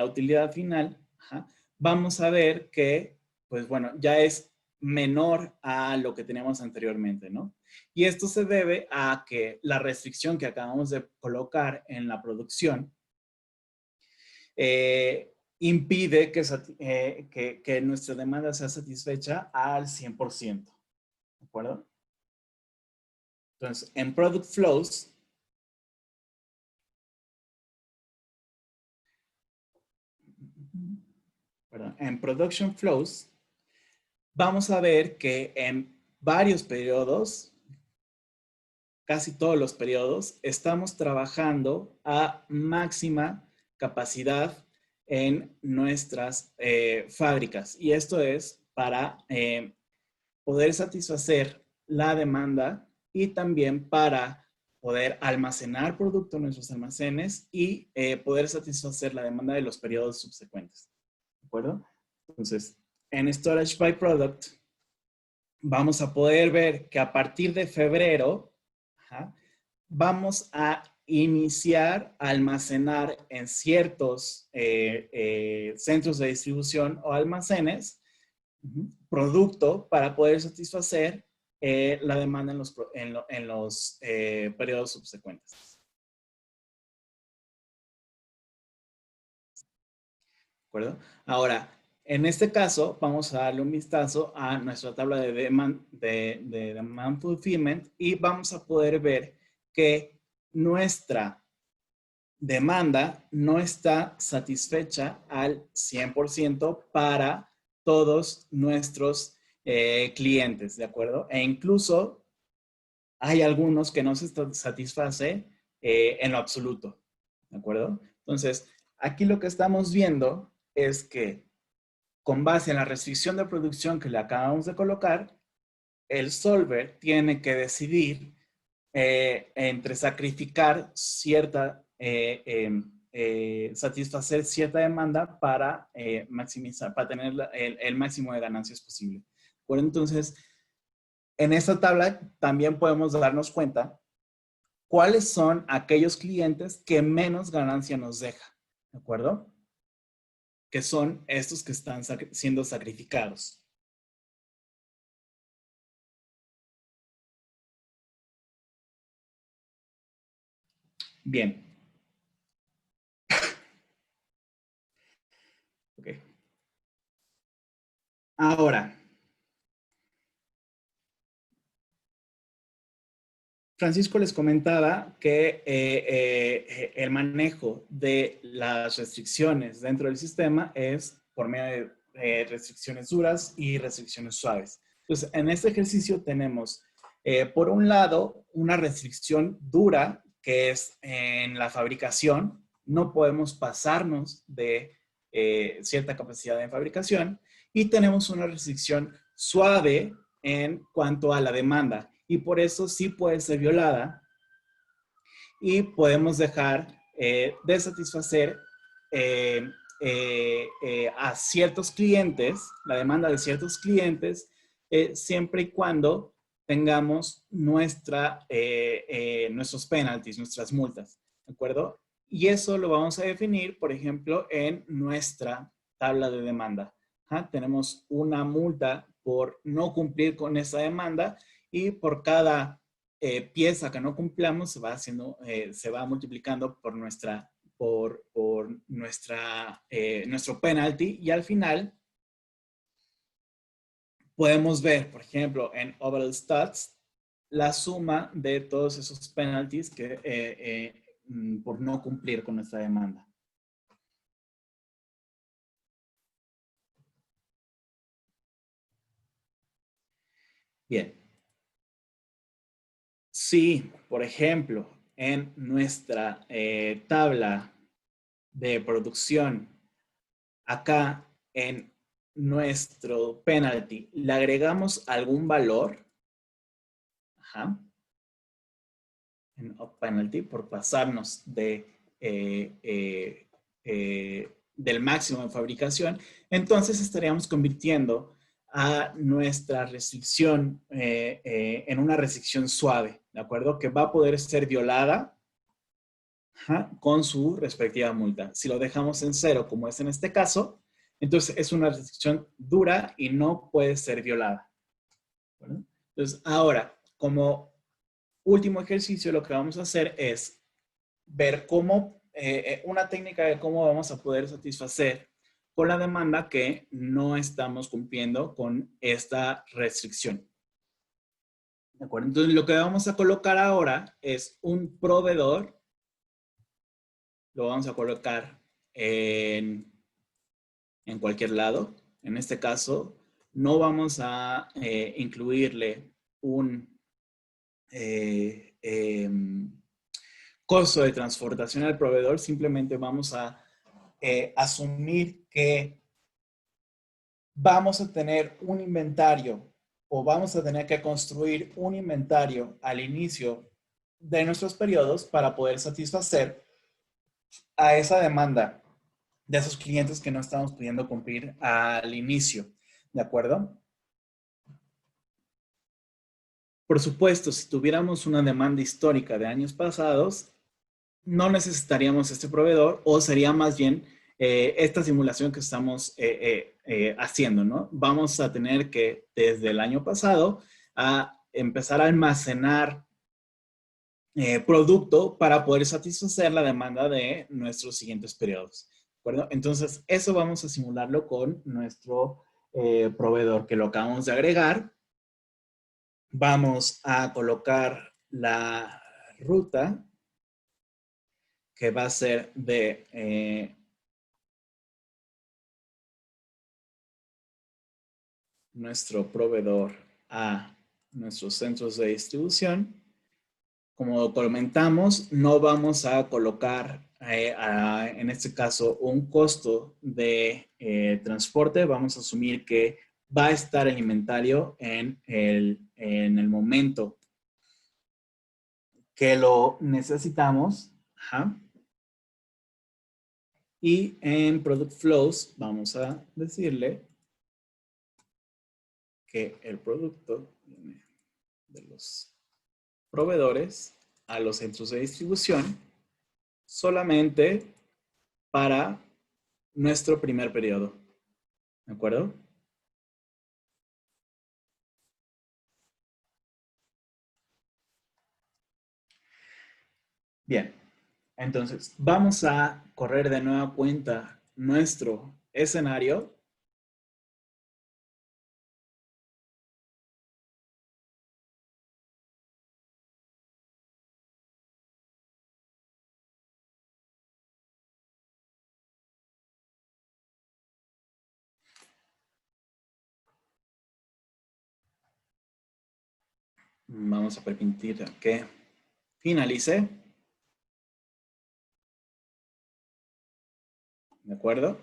utilidad final, ajá, vamos a ver que, pues bueno, ya es menor a lo que teníamos anteriormente, ¿no? Y esto se debe a que la restricción que acabamos de colocar en la producción impide que nuestra demanda sea satisfecha al 100%, ¿de acuerdo? Entonces, en Product Flows, perdón, en Production Flows, vamos a ver que en varios periodos, casi todos los periodos, estamos trabajando a máxima capacidad en nuestras fábricas. Y esto es para poder satisfacer la demanda y también para poder almacenar producto en nuestros almacenes y poder satisfacer la demanda de los periodos subsecuentes. ¿De acuerdo? Entonces, en Storage by Product, vamos a poder ver que a partir de febrero, vamos a iniciar a almacenar en ciertos centros de distribución o almacenes producto para poder satisfacer la demanda en los periodos subsecuentes. ¿De acuerdo? Ahora, en este caso, vamos a darle un vistazo a nuestra tabla de demand fulfillment y vamos a poder ver que nuestra demanda no está satisfecha al 100% para todos nuestros clientes, ¿de acuerdo? E incluso hay algunos que no se satisface en lo absoluto, ¿de acuerdo? Entonces, aquí lo que estamos viendo es que con base en la restricción de producción que le acabamos de colocar, el solver tiene que decidir entre sacrificar cierta, satisfacer cierta demanda para maximizar, para tener el máximo de ganancias posible. Bueno, entonces, en esta tabla también podemos darnos cuenta cuáles son aquellos clientes que menos ganancia nos deja, ¿de acuerdo? Que son estos que están siendo sacrificados. Bien. Ok. Ahora, Francisco les comentaba que el manejo de las restricciones dentro del sistema es por medio de restricciones duras y restricciones suaves. Entonces, en este ejercicio tenemos, por un lado, una restricción dura, que es en la fabricación. No podemos pasarnos de cierta capacidad de fabricación. Y tenemos una restricción suave en cuanto a la demanda. Y por eso sí puede ser violada y podemos dejar de satisfacer a ciertos clientes, la demanda de ciertos clientes, siempre y cuando tengamos nuestros penalties, nuestras multas, ¿de acuerdo? Y eso lo vamos a definir, por ejemplo, en nuestra tabla de demanda. Tenemos una multa por no cumplir con esa demanda y por cada pieza que no cumplamos se va multiplicando por nuestro penalty y al final podemos ver, por ejemplo, en Overall Stats, la suma de todos esos penalties por no cumplir con nuestra demanda. Bien. Si, por ejemplo, en nuestra tabla de producción, acá en nuestro penalty, le agregamos algún valor, en penalty, por pasarnos del máximo de fabricación, entonces estaríamos convirtiendo a nuestra restricción en una restricción suave, ¿de acuerdo? Que va a poder ser violada con su respectiva multa. Si lo dejamos en 0, como es en este caso, entonces es una restricción dura y no puede ser violada. ¿Bueno? Entonces, ahora, como último ejercicio, lo que vamos a hacer es ver cómo, una técnica de cómo vamos a poder satisfacer con la demanda que no estamos cumpliendo con esta restricción. ¿De acuerdo? Entonces, lo que vamos a colocar ahora es un proveedor. Lo vamos a colocar en en cualquier lado. En este caso, no vamos a incluirle un costo de transportación al proveedor, simplemente vamos a asumir que vamos a tener un inventario o vamos a tener que construir un inventario al inicio de nuestros periodos para poder satisfacer a esa demanda de esos clientes que no estamos pudiendo cumplir al inicio. ¿De acuerdo? Por supuesto, si tuviéramos una demanda histórica de años pasados, no necesitaríamos este proveedor o sería más bien esta simulación que estamos haciendo, ¿no? Vamos a tener que, desde el año pasado, a empezar a almacenar producto para poder satisfacer la demanda de nuestros siguientes periodos. ¿De acuerdo? Entonces, eso vamos a simularlo con nuestro proveedor que lo acabamos de agregar. Vamos a colocar la ruta que va a ser de nuestro proveedor a nuestros centros de distribución. Como comentamos, no vamos a colocar en este caso un costo de transporte. Vamos a asumir que va a estar el inventario en el momento que lo necesitamos. Ajá. Y en Product Flows vamos a decirle que el producto viene de los proveedores a los centros de distribución solamente para nuestro primer periodo. ¿De acuerdo? Bien. Entonces, vamos a correr de nueva cuenta nuestro escenario. Vamos a permitir que finalice. ¿De acuerdo?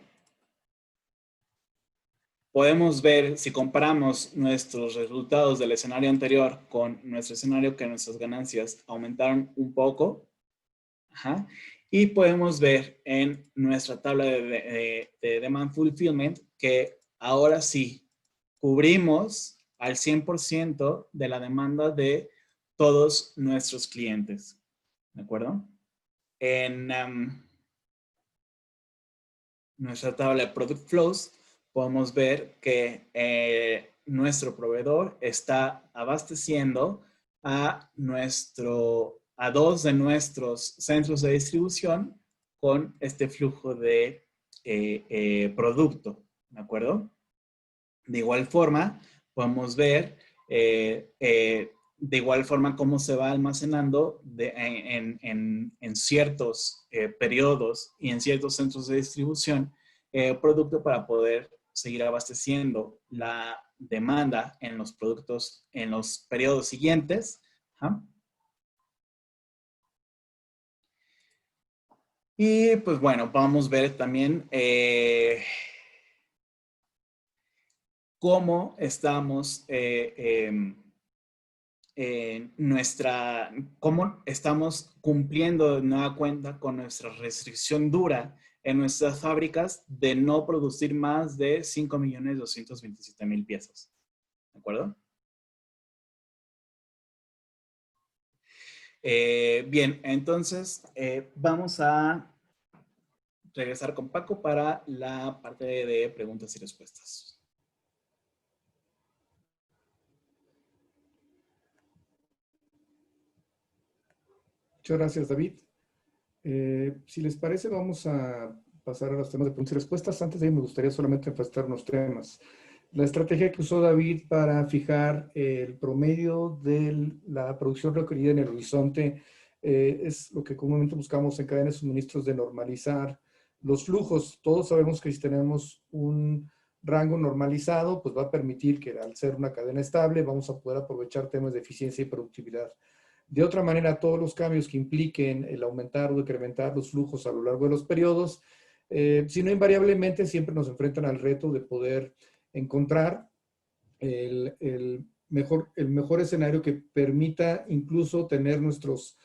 Podemos ver, si comparamos nuestros resultados del escenario anterior con nuestro escenario, que nuestras ganancias aumentaron un poco. Ajá. Y podemos ver en nuestra tabla de Demand Fulfillment que ahora sí cubrimos al 100% de la demanda de todos nuestros clientes. ¿De acuerdo? En nuestra tabla de Product Flows podemos ver que nuestro proveedor está abasteciendo a dos de nuestros centros de distribución con este flujo de producto, ¿de acuerdo? De igual forma, podemos ver de igual forma cómo se va almacenando en ciertos periodos y en ciertos centros de distribución producto para poder seguir abasteciendo la demanda en los productos en los periodos siguientes. ¿Ah? Y pues bueno, vamos a ver también cómo estamos cómo estamos cumpliendo de nueva cuenta con nuestra restricción dura en nuestras fábricas de no producir más de 5.227.000 piezas. ¿De acuerdo? Bien, entonces vamos a regresar con Paco para la parte de preguntas y respuestas. Muchas gracias, David. Si les parece, vamos a pasar a los temas de preguntas y respuestas. Antes de ello, me gustaría solamente enfaticar unos temas. La estrategia que usó David para fijar el promedio de la producción requerida en el horizonte es lo que comúnmente buscamos en cadenas de suministros, de normalizar los flujos, todos sabemos que si tenemos un rango normalizado, pues va a permitir que al ser una cadena estable vamos a poder aprovechar temas de eficiencia y productividad. De otra manera, todos los cambios que impliquen el aumentar o decrementar los flujos a lo largo de los periodos, si no invariablemente siempre nos enfrentan al reto de poder encontrar el mejor escenario que permita incluso tener nuestros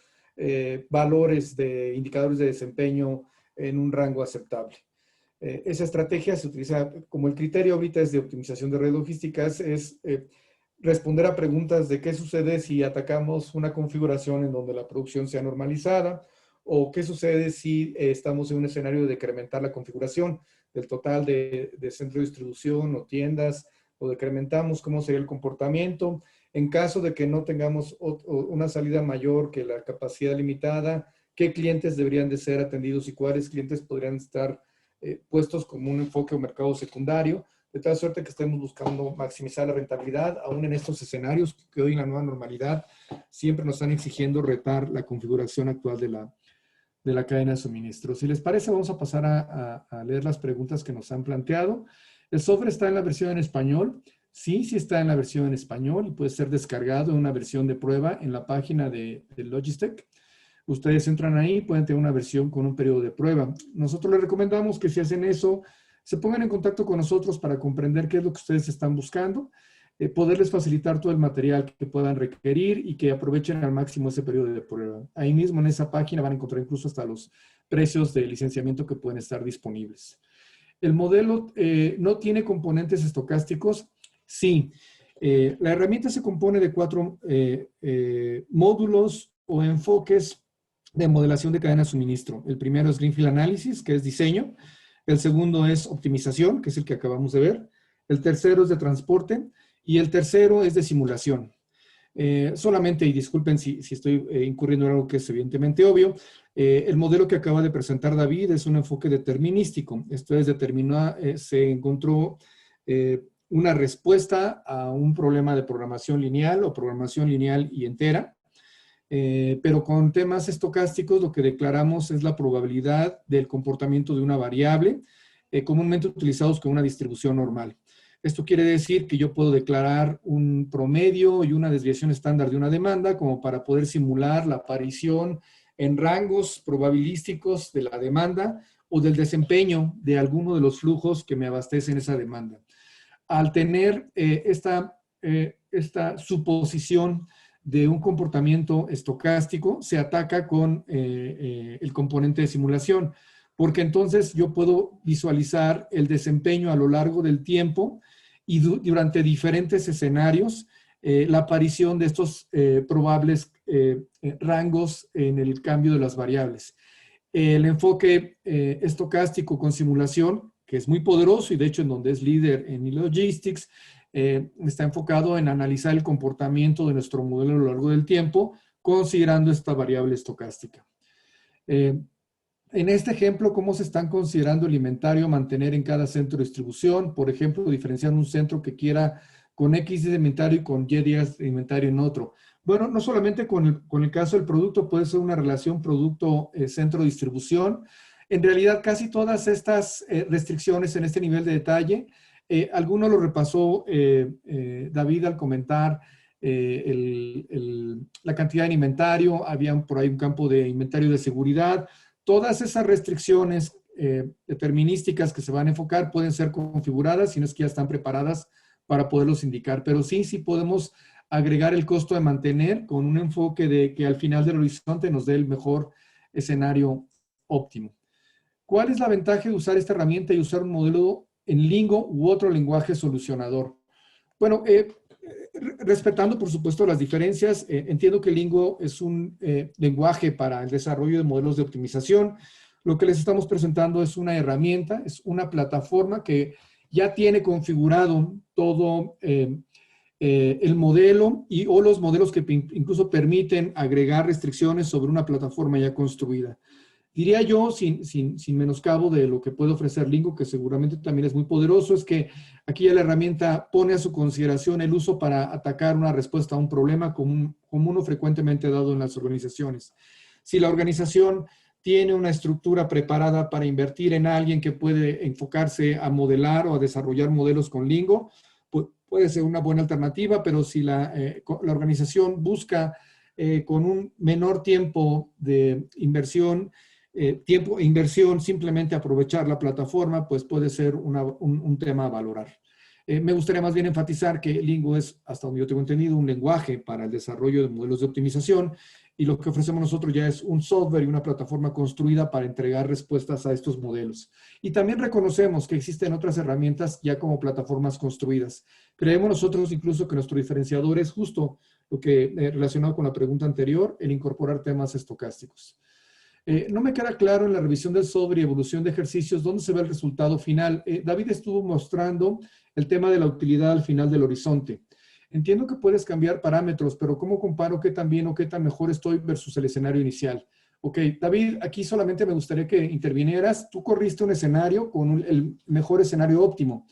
valores de indicadores de desempeño en un rango aceptable. Esa estrategia se utiliza como el criterio ahorita es de optimización de redes logísticas, es responder a preguntas de qué sucede si atacamos una configuración en donde la producción sea normalizada, o qué sucede si estamos en un escenario de decrementar la configuración del total de centro de distribución o tiendas, o decrementamos cómo sería el comportamiento. En caso de que no tengamos una salida mayor que la capacidad limitada, qué clientes deberían de ser atendidos y cuáles clientes podrían estar puestos como un enfoque o mercado secundario, de tal suerte que estemos buscando maximizar la rentabilidad, aún en estos escenarios que hoy en la nueva normalidad siempre nos están exigiendo retar la configuración actual de la cadena de suministro. Si les parece, vamos a pasar a leer las preguntas que nos han planteado. ¿El software está en la versión en español? Sí, sí está en la versión en español y puede ser descargado en una versión de prueba en la página de Logistec. Ustedes entran ahí, pueden tener una versión con un periodo de prueba. Nosotros les recomendamos que si hacen eso, se pongan en contacto con nosotros para comprender qué es lo que ustedes están buscando, poderles facilitar todo el material que puedan requerir y que aprovechen al máximo ese periodo de prueba. Ahí mismo en esa página van a encontrar incluso hasta los precios de licenciamiento que pueden estar disponibles. ¿El modelo no tiene componentes estocásticos? Sí. La herramienta se compone de 4 módulos o enfoques de modelación de cadena de suministro. El primero es Greenfield Analysis, que es diseño. El segundo es optimización, que es el que acabamos de ver. El tercero es de transporte. Y el tercero es de simulación. Solamente, y disculpen si estoy incurriendo en algo que es evidentemente obvio, el modelo que acaba de presentar David es un enfoque determinístico. Esto es, se encontró una respuesta a un problema de programación lineal o programación lineal y entera. Pero con temas estocásticos lo que declaramos es la probabilidad del comportamiento de una variable, comúnmente utilizados con una distribución normal. Esto quiere decir que yo puedo declarar un promedio y una desviación estándar de una demanda como para poder simular la aparición en rangos probabilísticos de la demanda o del desempeño de alguno de los flujos que me abastecen esa demanda. Al tener esta suposición de un comportamiento estocástico, se ataca con el componente de simulación, porque entonces yo puedo visualizar el desempeño a lo largo del tiempo y durante diferentes escenarios, la aparición de estos probables rangos en el cambio de las variables. El enfoque estocástico con simulación, que es muy poderoso y de hecho en donde es líder en Logistics, está enfocado en analizar el comportamiento de nuestro modelo a lo largo del tiempo, considerando esta variable estocástica. En este ejemplo, ¿cómo se están considerando el inventario a mantener en cada centro de distribución? Por ejemplo, diferenciar un centro que quiera con X de inventario y con Y días de inventario en otro. Bueno, no solamente con el caso del producto, puede ser una relación producto-centro de distribución. En realidad, casi todas estas restricciones en este nivel de detalle, alguno lo repasó David al comentar la cantidad de inventario, había por ahí un campo de inventario de seguridad. Todas esas restricciones determinísticas que se van a enfocar pueden ser configuradas, si no es que ya están preparadas para poderlos indicar. Pero sí podemos agregar el costo de mantener con un enfoque de que al final del horizonte nos dé el mejor escenario óptimo. ¿Cuál es la ventaja de usar esta herramienta y usar un modelo en Lingo u otro lenguaje solucionador? Bueno, respetando, por supuesto, las diferencias, entiendo que Lingo es un lenguaje para el desarrollo de modelos de optimización. Lo que les estamos presentando es una herramienta, es una plataforma que ya tiene configurado todo el modelo o los modelos que incluso permiten agregar restricciones sobre una plataforma ya construida. Diría yo, sin menoscabo de lo que puede ofrecer Lingo, que seguramente también es muy poderoso, es que aquí ya la herramienta pone a su consideración el uso para atacar una respuesta a un problema como uno frecuentemente dado en las organizaciones. Si la organización tiene una estructura preparada para invertir en alguien que puede enfocarse a modelar o a desarrollar modelos con Lingo, puede ser una buena alternativa, pero si la organización busca con un menor tiempo de inversión, tiempo e inversión, simplemente aprovechar la plataforma, pues puede ser un tema a valorar. Me gustaría más bien enfatizar que Lingo es, hasta donde yo tengo entendido, un lenguaje para el desarrollo de modelos de optimización, y lo que ofrecemos nosotros ya es un software y una plataforma construida para entregar respuestas a estos modelos. Y también reconocemos que existen otras herramientas ya como plataformas construidas. Creemos nosotros incluso que nuestro diferenciador es justo lo que relacionado con la pregunta anterior, el incorporar temas estocásticos. No me queda claro en la revisión del software y evolución de ejercicios dónde se ve el resultado final. David estuvo mostrando el tema de la utilidad al final del horizonte. Entiendo que puedes cambiar parámetros, pero ¿cómo comparo qué tan bien o qué tan mejor estoy versus el escenario inicial? Ok, David, aquí solamente me gustaría que intervinieras. Tú corriste un escenario con el mejor escenario óptimo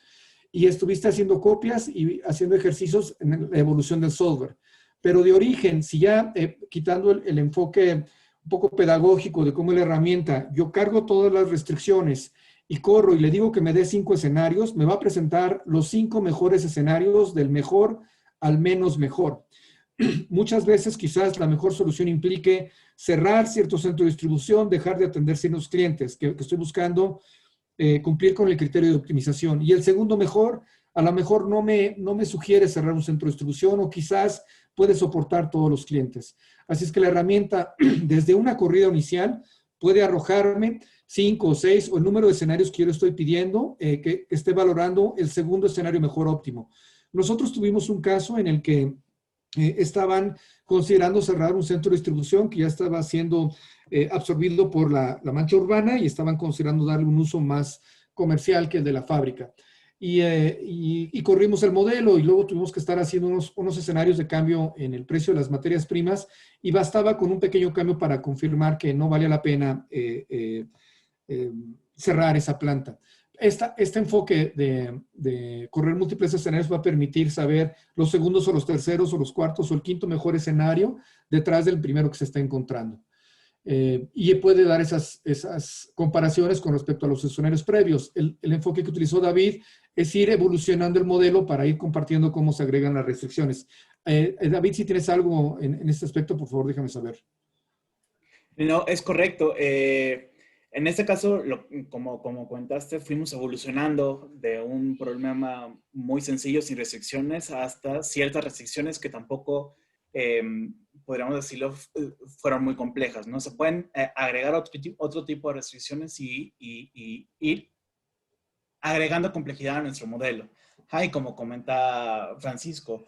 y estuviste haciendo copias y haciendo ejercicios en la evolución del software. Pero de origen, si ya quitando el enfoque un poco pedagógico de cómo es la herramienta, yo cargo todas las restricciones y corro y le digo que me dé 5 escenarios, me va a presentar los 5 mejores escenarios del mejor al menos mejor. Muchas veces quizás la mejor solución implique cerrar cierto centro de distribución, dejar de atender ciertos clientes que estoy buscando cumplir con el criterio de optimización. Y el segundo mejor, a lo mejor no me sugiere cerrar un centro de distribución o quizás puede soportar todos los clientes. Así es que la herramienta desde una corrida inicial puede arrojarme 5 o 6 o el número de escenarios que yo le estoy pidiendo que esté valorando el segundo escenario mejor óptimo. Nosotros tuvimos un caso en el que estaban considerando cerrar un centro de distribución que ya estaba siendo absorbido por la mancha urbana y estaban considerando darle un uso más comercial que el de la fábrica. Y corrimos el modelo y luego tuvimos que estar haciendo unos escenarios de cambio en el precio de las materias primas y bastaba con un pequeño cambio para confirmar que no valía la pena cerrar esa planta. Este enfoque de correr múltiples escenarios va a permitir saber los segundos o los terceros o los cuartos o el quinto mejor escenario detrás del primero que se está encontrando. Y puede dar esas comparaciones con respecto a los escenarios previos. El enfoque que utilizó David es ir evolucionando el modelo para ir compartiendo cómo se agregan las restricciones. David, si tienes algo en este aspecto, por favor, déjame saber. No, es correcto. En este caso, como comentaste, fuimos evolucionando de un problema muy sencillo, sin restricciones, hasta ciertas restricciones que tampoco, podríamos decirlo, fueron muy complejas, ¿no? Se pueden agregar otro tipo de restricciones y ir agregando complejidad a nuestro modelo. Y como comenta Francisco,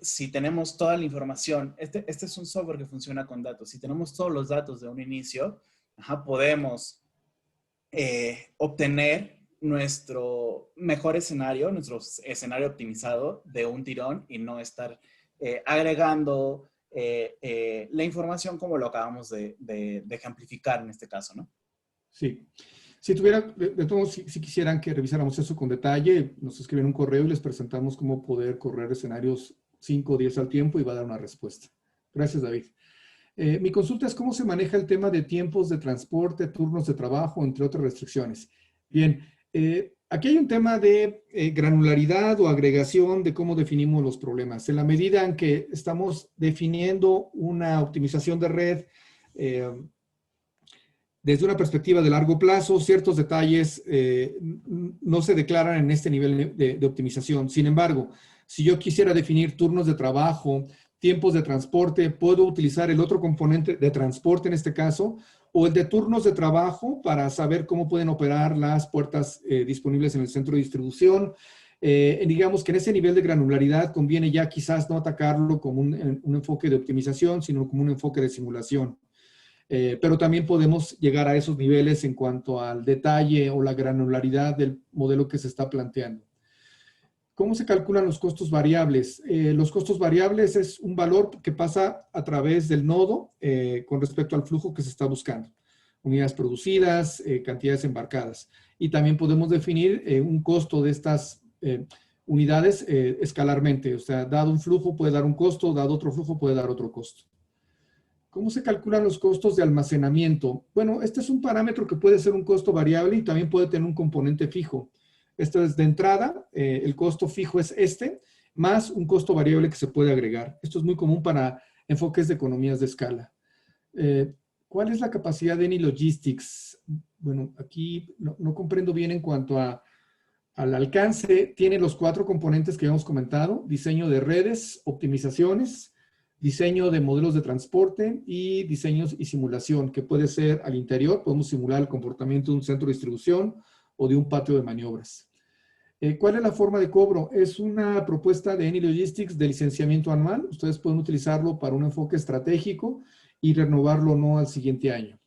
si tenemos toda la información, este es un software que funciona con datos. Si tenemos todos los datos de un inicio, podemos obtener nuestro mejor escenario, nuestro escenario optimizado de un tirón y no estar agregando la información como lo acabamos de ejemplificar en este caso, ¿no? Sí. Si tuviera, de todos, si quisieran que revisáramos eso con detalle, nos escriben un correo y les presentamos cómo poder correr escenarios 5 o 10 al tiempo y va a dar una respuesta. Gracias, David. Mi consulta es cómo se maneja el tema de tiempos de transporte, turnos de trabajo, entre otras restricciones. Bien, aquí hay un tema de granularidad o agregación de cómo definimos los problemas. En la medida en que estamos definiendo una optimización de red, desde una perspectiva de largo plazo, ciertos detalles no se declaran en este nivel de optimización. Sin embargo, si yo quisiera definir turnos de trabajo, tiempos de transporte, puedo utilizar el otro componente de transporte en este caso, o el de turnos de trabajo para saber cómo pueden operar las puertas disponibles en el centro de distribución. Digamos que en ese nivel de granularidad conviene ya quizás no atacarlo como un enfoque de optimización, sino como un enfoque de simulación. Pero también podemos llegar a esos niveles en cuanto al detalle o la granularidad del modelo que se está planteando. ¿Cómo se calculan los costos variables? Los costos variables es un valor que pasa a través del nodo con respecto al flujo que se está buscando. Unidades producidas, cantidades embarcadas. Y también podemos definir un costo de estas unidades escalarmente. O sea, dado un flujo puede dar un costo, dado otro flujo puede dar otro costo. ¿Cómo se calculan los costos de almacenamiento? Bueno, este es un parámetro que puede ser un costo variable y también puede tener un componente fijo. Esto es de entrada, el costo fijo es este, más un costo variable que se puede agregar. Esto es muy común para enfoques de economías de escala. ¿Cuál es la capacidad de Eni Logistics? Bueno, aquí no comprendo bien en cuanto al alcance. Tiene los 4 componentes que hemos comentado: diseño de redes, optimizaciones, diseño de modelos de transporte y diseños y simulación, que puede ser al interior. Podemos simular el comportamiento de un centro de distribución o de un patio de maniobras. ¿Cuál es la forma de cobro? Es una propuesta de Eni Logistics de licenciamiento anual. Ustedes pueden utilizarlo para un enfoque estratégico y renovarlo no al siguiente año.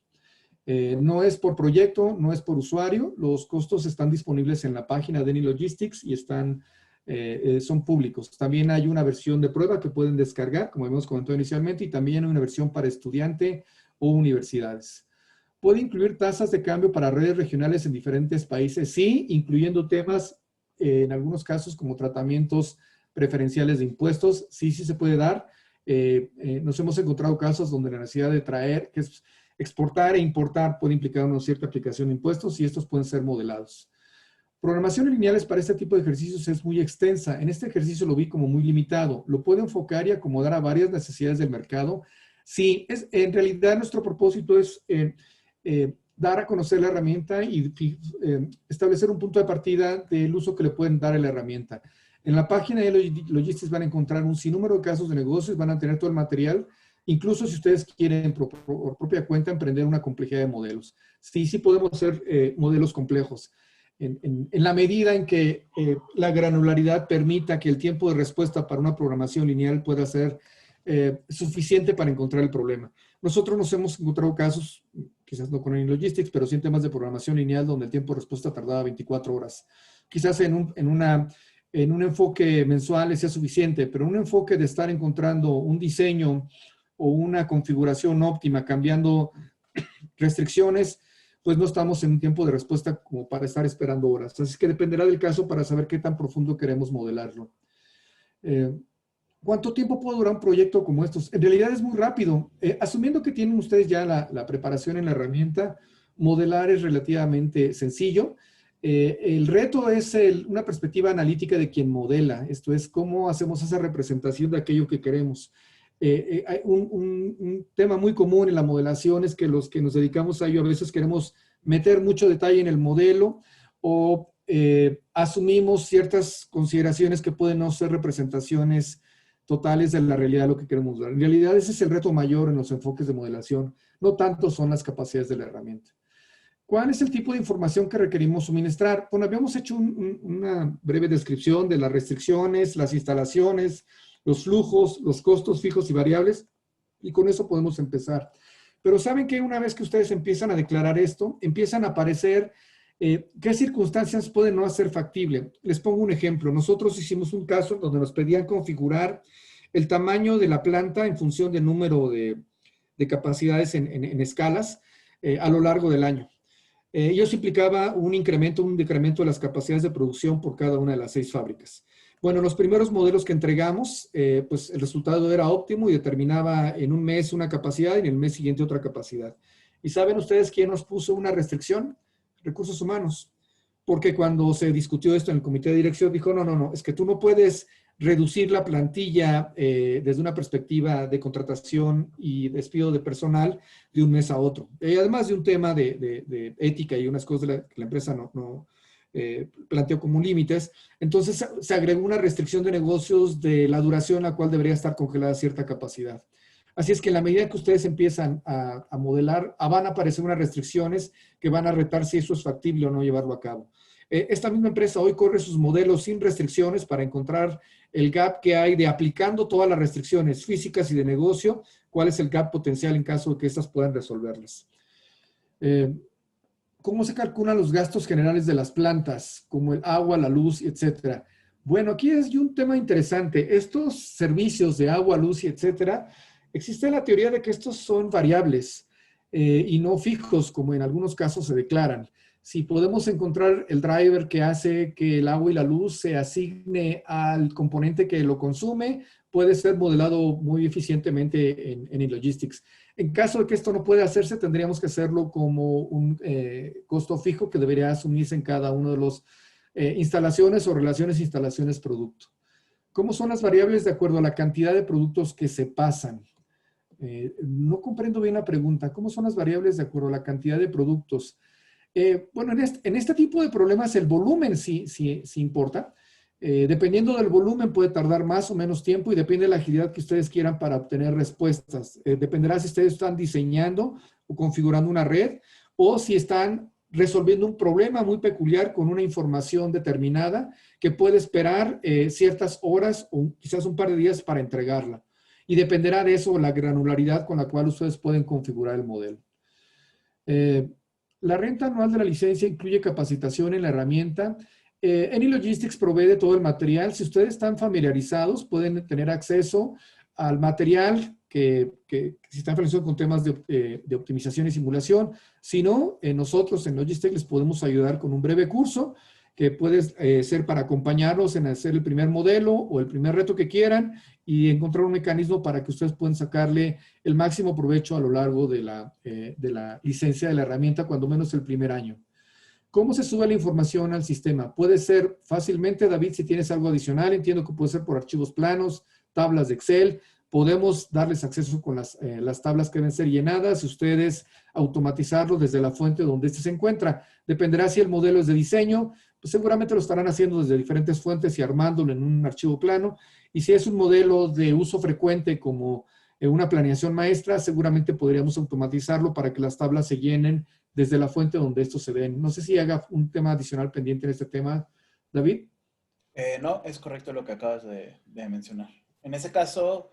No es por proyecto, no es por usuario. Los costos están disponibles en la página de Eni Logistics y son públicos. También hay una versión de prueba que pueden descargar, como hemos comentado inicialmente, y también una versión para estudiante o universidades. ¿Puede incluir tasas de cambio para redes regionales en diferentes países? Sí, incluyendo temas, en algunos casos, como tratamientos preferenciales de impuestos. Sí se puede dar. Nos hemos encontrado casos donde la necesidad de traer, que es exportar e importar, puede implicar una cierta aplicación de impuestos y estos pueden ser modelados. Programación en lineales para este tipo de ejercicios es muy extensa. En este ejercicio lo vi como muy limitado. Lo puede enfocar y acomodar a varias necesidades del mercado. Sí, en realidad nuestro propósito es dar a conocer la herramienta y establecer un punto de partida del uso que le pueden dar a la herramienta. En la página de Logistics van a encontrar un sinnúmero de casos de negocios, van a tener todo el material, incluso si ustedes quieren por propia cuenta emprender una complejidad de modelos. Sí podemos hacer modelos complejos. En la medida en que la granularidad permita que el tiempo de respuesta para una programación lineal pueda ser suficiente para encontrar el problema. Nosotros nos hemos encontrado casos, quizás no con Eni Logistics, pero sí en temas de programación lineal donde el tiempo de respuesta tardaba 24 horas. Quizás en un enfoque mensual sea suficiente, pero un enfoque de estar encontrando un diseño o una configuración óptima, cambiando restricciones, pues no estamos en un tiempo de respuesta como para estar esperando horas. Así que dependerá del caso para saber qué tan profundo queremos modelarlo. ¿Cuánto tiempo puede durar un proyecto como estos? En realidad es muy rápido. Asumiendo que tienen ustedes ya la preparación en la herramienta, modelar es relativamente sencillo. El reto es una perspectiva analítica de quien modela. Esto es cómo hacemos esa representación de aquello que queremos. Un tema muy común en la modelación es que los que nos dedicamos a ello a veces queremos meter mucho detalle en el modelo o asumimos ciertas consideraciones que pueden no ser representaciones totales de la realidad de lo que queremos dar. En realidad ese es el reto mayor en los enfoques de modelación, no tanto son las capacidades de la herramienta. ¿Cuál es el tipo de información que requerimos suministrar? Bueno, habíamos hecho una breve descripción de las restricciones, las instalaciones, los flujos, los costos fijos y variables, y con eso podemos empezar. Pero ¿saben qué? Una vez que ustedes empiezan a declarar esto, empiezan a aparecer qué circunstancias pueden no hacer factible. Les pongo un ejemplo. Nosotros hicimos un caso donde nos pedían configurar el tamaño de la planta en función del número de capacidades en escalas a lo largo del año. Ello implicaba un incremento, un decremento de las capacidades de producción por cada una de las 6 fábricas. Bueno, los primeros modelos que entregamos, pues el resultado era óptimo y determinaba en un mes una capacidad y en el mes siguiente otra capacidad. ¿Y saben ustedes quién nos puso una restricción? Recursos humanos. Porque cuando se discutió esto en el comité de dirección, dijo, no, es que tú no puedes reducir la plantilla desde una perspectiva de contratación y despido de personal de un mes a otro. Además de un tema de ética y unas cosas que la empresa no planteó como límites. Entonces se agregó una restricción de negocios de la duración a la cual debería estar congelada cierta capacidad. Así es que en la medida que ustedes empiezan a modelar, van a aparecer unas restricciones que van a retar si eso es factible o no llevarlo a cabo. Esta misma empresa hoy corre sus modelos sin restricciones para encontrar el gap que hay de aplicando todas las restricciones físicas y de negocio, cuál es el gap potencial en caso de que estas puedan resolverlas. ¿Cómo se calculan los gastos generales de las plantas, como el agua, la luz, etcétera? Bueno, aquí es un tema interesante. Estos servicios de agua, luz, etcétera, existe la teoría de que estos son variables y no fijos, como en algunos casos se declaran. Si podemos encontrar el driver que hace que el agua y la luz se asigne al componente que lo consume, puede ser modelado muy eficientemente en eLogistics. En caso de que esto no pueda hacerse, tendríamos que hacerlo como un costo fijo que debería asumirse en cada uno de los instalaciones o relaciones instalaciones-producto. ¿Cómo son las variables de acuerdo a la cantidad de productos que se pasan? No comprendo bien la pregunta. ¿Cómo son las variables de acuerdo a la cantidad de productos? Bueno, en este tipo de problemas el volumen sí importa. Dependiendo del volumen puede tardar más o menos tiempo y depende de la agilidad que ustedes quieran para obtener respuestas. Dependerá si ustedes están diseñando o configurando una red o si están resolviendo un problema muy peculiar con una información determinada que puede esperar ciertas horas o quizás un par de días para entregarla. Y dependerá de eso la granularidad con la cual ustedes pueden configurar el modelo. La renta anual de la licencia incluye capacitación en la herramienta. AnyLogistics provee de todo el material. Si ustedes están familiarizados, pueden tener acceso al material que si están familiarizados con temas de optimización y simulación. Si no, nosotros en Logistics les podemos ayudar con un breve curso que puede ser para acompañarlos en hacer el primer modelo o el primer reto que quieran y encontrar un mecanismo para que ustedes puedan sacarle el máximo provecho a lo largo de la licencia de la herramienta, cuando menos el primer año. ¿Cómo se sube la información al sistema? Puede ser fácilmente, David, si tienes algo adicional, entiendo que puede ser por archivos planos, tablas de Excel. Podemos darles acceso con las tablas que deben ser llenadas, ustedes automatizarlo desde la fuente donde este se encuentra. Dependerá si el modelo es de diseño, pues seguramente lo estarán haciendo desde diferentes fuentes y armándolo en un archivo plano. Y si es un modelo de uso frecuente como una planeación maestra, seguramente podríamos automatizarlo para que las tablas se llenen desde la fuente donde estos se ven. No sé si haga un tema adicional pendiente en este tema, David. No, es correcto lo que acabas de mencionar. En ese caso,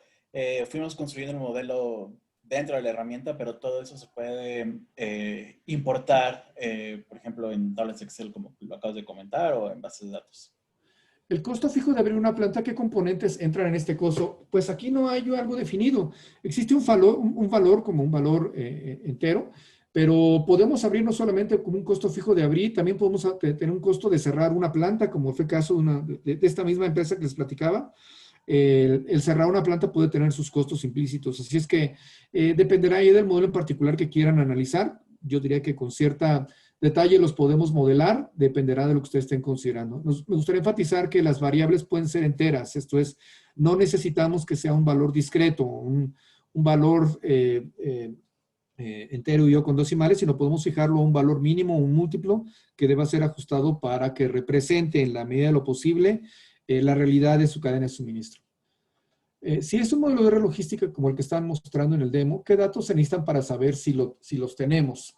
fuimos construyendo el modelo dentro de la herramienta, pero todo eso se puede importar, por ejemplo, en tablas Excel, como lo acabas de comentar, o en bases de datos. El costo fijo de abrir una planta, ¿qué componentes entran en este costo? Pues aquí no hay algo definido. Existe un valor como un valor entero, pero podemos abrir no solamente como un costo fijo de abrir, también podemos tener un costo de cerrar una planta, como fue el caso de esta misma empresa que les platicaba. El cerrar una planta puede tener sus costos implícitos. Así es que dependerá ahí del modelo en particular que quieran analizar. Yo diría que con cierta detalle los podemos modelar, dependerá de lo que ustedes estén considerando. Me gustaría enfatizar que las variables pueden ser enteras, esto es, no necesitamos que sea un valor discreto, un valor entero y yo con decimales, sino podemos fijarlo a un valor mínimo, un múltiplo, que deba ser ajustado para que represente en la medida de lo posible la realidad de su cadena de suministro. Si es un modelo de red logística como el que están mostrando en el demo, ¿qué datos se necesitan para saber si los tenemos?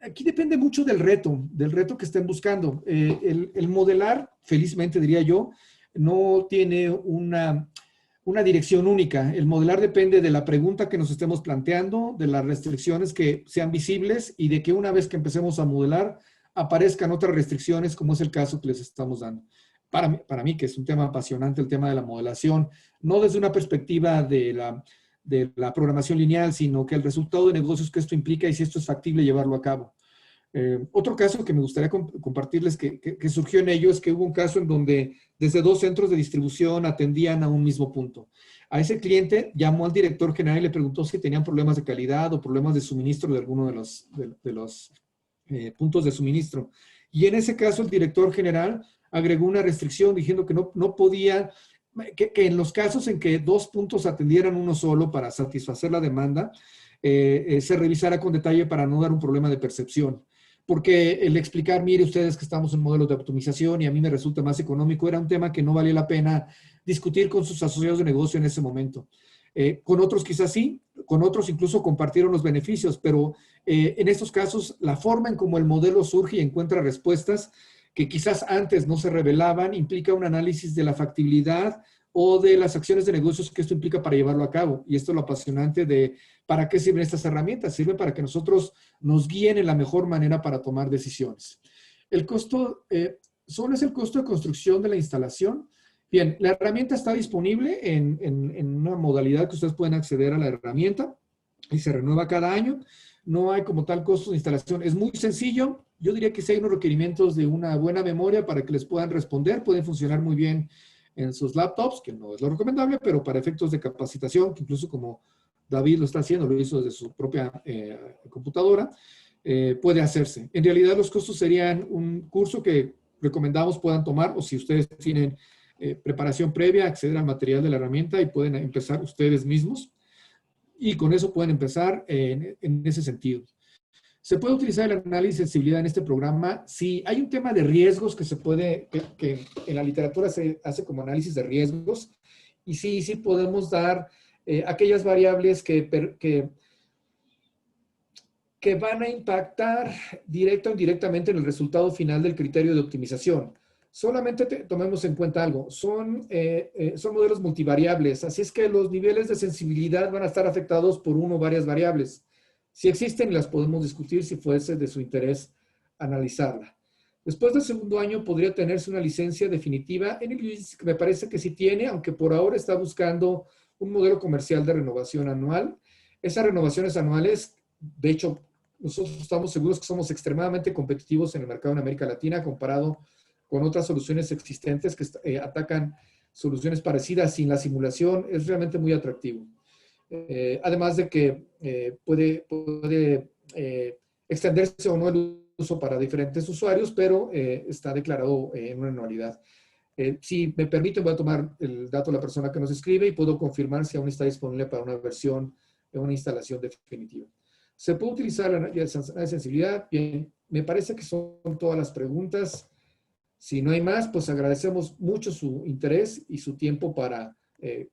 Aquí depende mucho del reto que estén buscando. El modelar, felizmente diría yo, no tiene una dirección única. El modelar depende de la pregunta que nos estemos planteando, de las restricciones que sean visibles y de que una vez que empecemos a modelar aparezcan otras restricciones, como es el caso que les estamos dando. Para mí, que es un tema apasionante, el tema de la modelación, no desde una perspectiva de la programación lineal, sino que el resultado de negocios que esto implica y si esto es factible llevarlo a cabo. Otro caso que me gustaría compartirles que surgió en ello es que hubo un caso en donde desde 2 centros de distribución atendían a un mismo punto. A ese cliente llamó al director general y le preguntó si tenían problemas de calidad o problemas de suministro de alguno de los puntos de suministro. Y en ese caso el director general agregó una restricción diciendo que no podía, que en los casos en que 2 puntos atendieran uno solo para satisfacer la demanda, se revisara con detalle para no dar un problema de percepción. Porque el explicar, mire ustedes que estamos en modelos de optimización y a mí me resulta más económico, era un tema que no valía la pena discutir con sus asociados de negocio en ese momento. Con otros quizás sí, con otros incluso compartieron los beneficios, pero en estos casos la forma en cómo el modelo surge y encuentra respuestas que quizás antes no se revelaban, implica un análisis de la factibilidad o de las acciones de negocios que esto implica para llevarlo a cabo. Y esto es lo apasionante de ¿para qué sirven estas herramientas? Sirven para que nosotros nos guíen en la mejor manera para tomar decisiones. El costo, solo es el costo de construcción de la instalación. Bien, la herramienta está disponible en una modalidad que ustedes pueden acceder a la herramienta y se renueva cada año. No hay como tal costo de instalación. Es muy sencillo. Yo diría que sí hay unos requerimientos de una buena memoria para que les puedan responder. Pueden funcionar muy bien en sus laptops, que no es lo recomendable, pero para efectos de capacitación, que incluso como David lo está haciendo, lo hizo desde su propia computadora, puede hacerse. En realidad los costos serían un curso que recomendamos puedan tomar, o si ustedes tienen preparación previa, acceder al material de la herramienta y pueden empezar ustedes mismos. Y con eso pueden empezar en ese sentido. ¿Se puede utilizar el análisis de sensibilidad en este programa? Sí, hay un tema de riesgos que se puede, que en la literatura se hace como análisis de riesgos, y sí, sí podemos dar aquellas variables que van a impactar directa o indirectamente en el resultado final del criterio de optimización. Solamente tomemos en cuenta algo, son modelos multivariables, así es que los niveles de sensibilidad van a estar afectados por uno o varias variables. Si existen, las podemos discutir si fuese de su interés analizarla. Después del segundo año podría tenerse una licencia definitiva en el UIS, que me parece que sí tiene, aunque por ahora está buscando un modelo comercial de renovación anual. Esas renovaciones anuales, de hecho, nosotros estamos seguros que somos extremadamente competitivos en el mercado en América Latina comparado con otras soluciones existentes que atacan soluciones parecidas sin la simulación. Es realmente muy atractivo. Además de que puede extenderse o no el uso para diferentes usuarios, pero está declarado en una anualidad. Si me permite, voy a tomar el dato de la persona que nos escribe y puedo confirmar si aún está disponible para una versión, una instalación definitiva. ¿Se puede utilizar la de sensibilidad? Bien, me parece que son todas las preguntas. Si no hay más, pues agradecemos mucho su interés y su tiempo para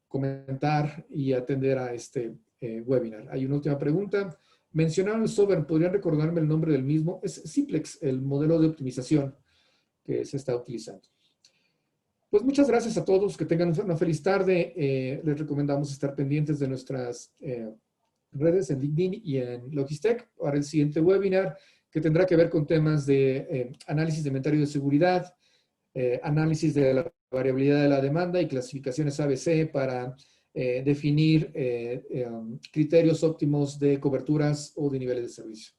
comentar y atender a este webinar. Hay una última pregunta. Mencionaron el software, ¿podrían recordarme el nombre del mismo? Es Simplex, el modelo de optimización que se está utilizando. Pues muchas gracias a todos, que tengan una feliz tarde. Les recomendamos estar pendientes de nuestras redes en LinkedIn y en Logistec para el siguiente webinar, que tendrá que ver con temas de análisis de inventario de seguridad, análisis de la variabilidad de la demanda y clasificaciones ABC para definir criterios óptimos de coberturas o de niveles de servicio.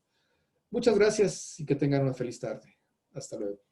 Muchas gracias y que tengan una feliz tarde. Hasta luego.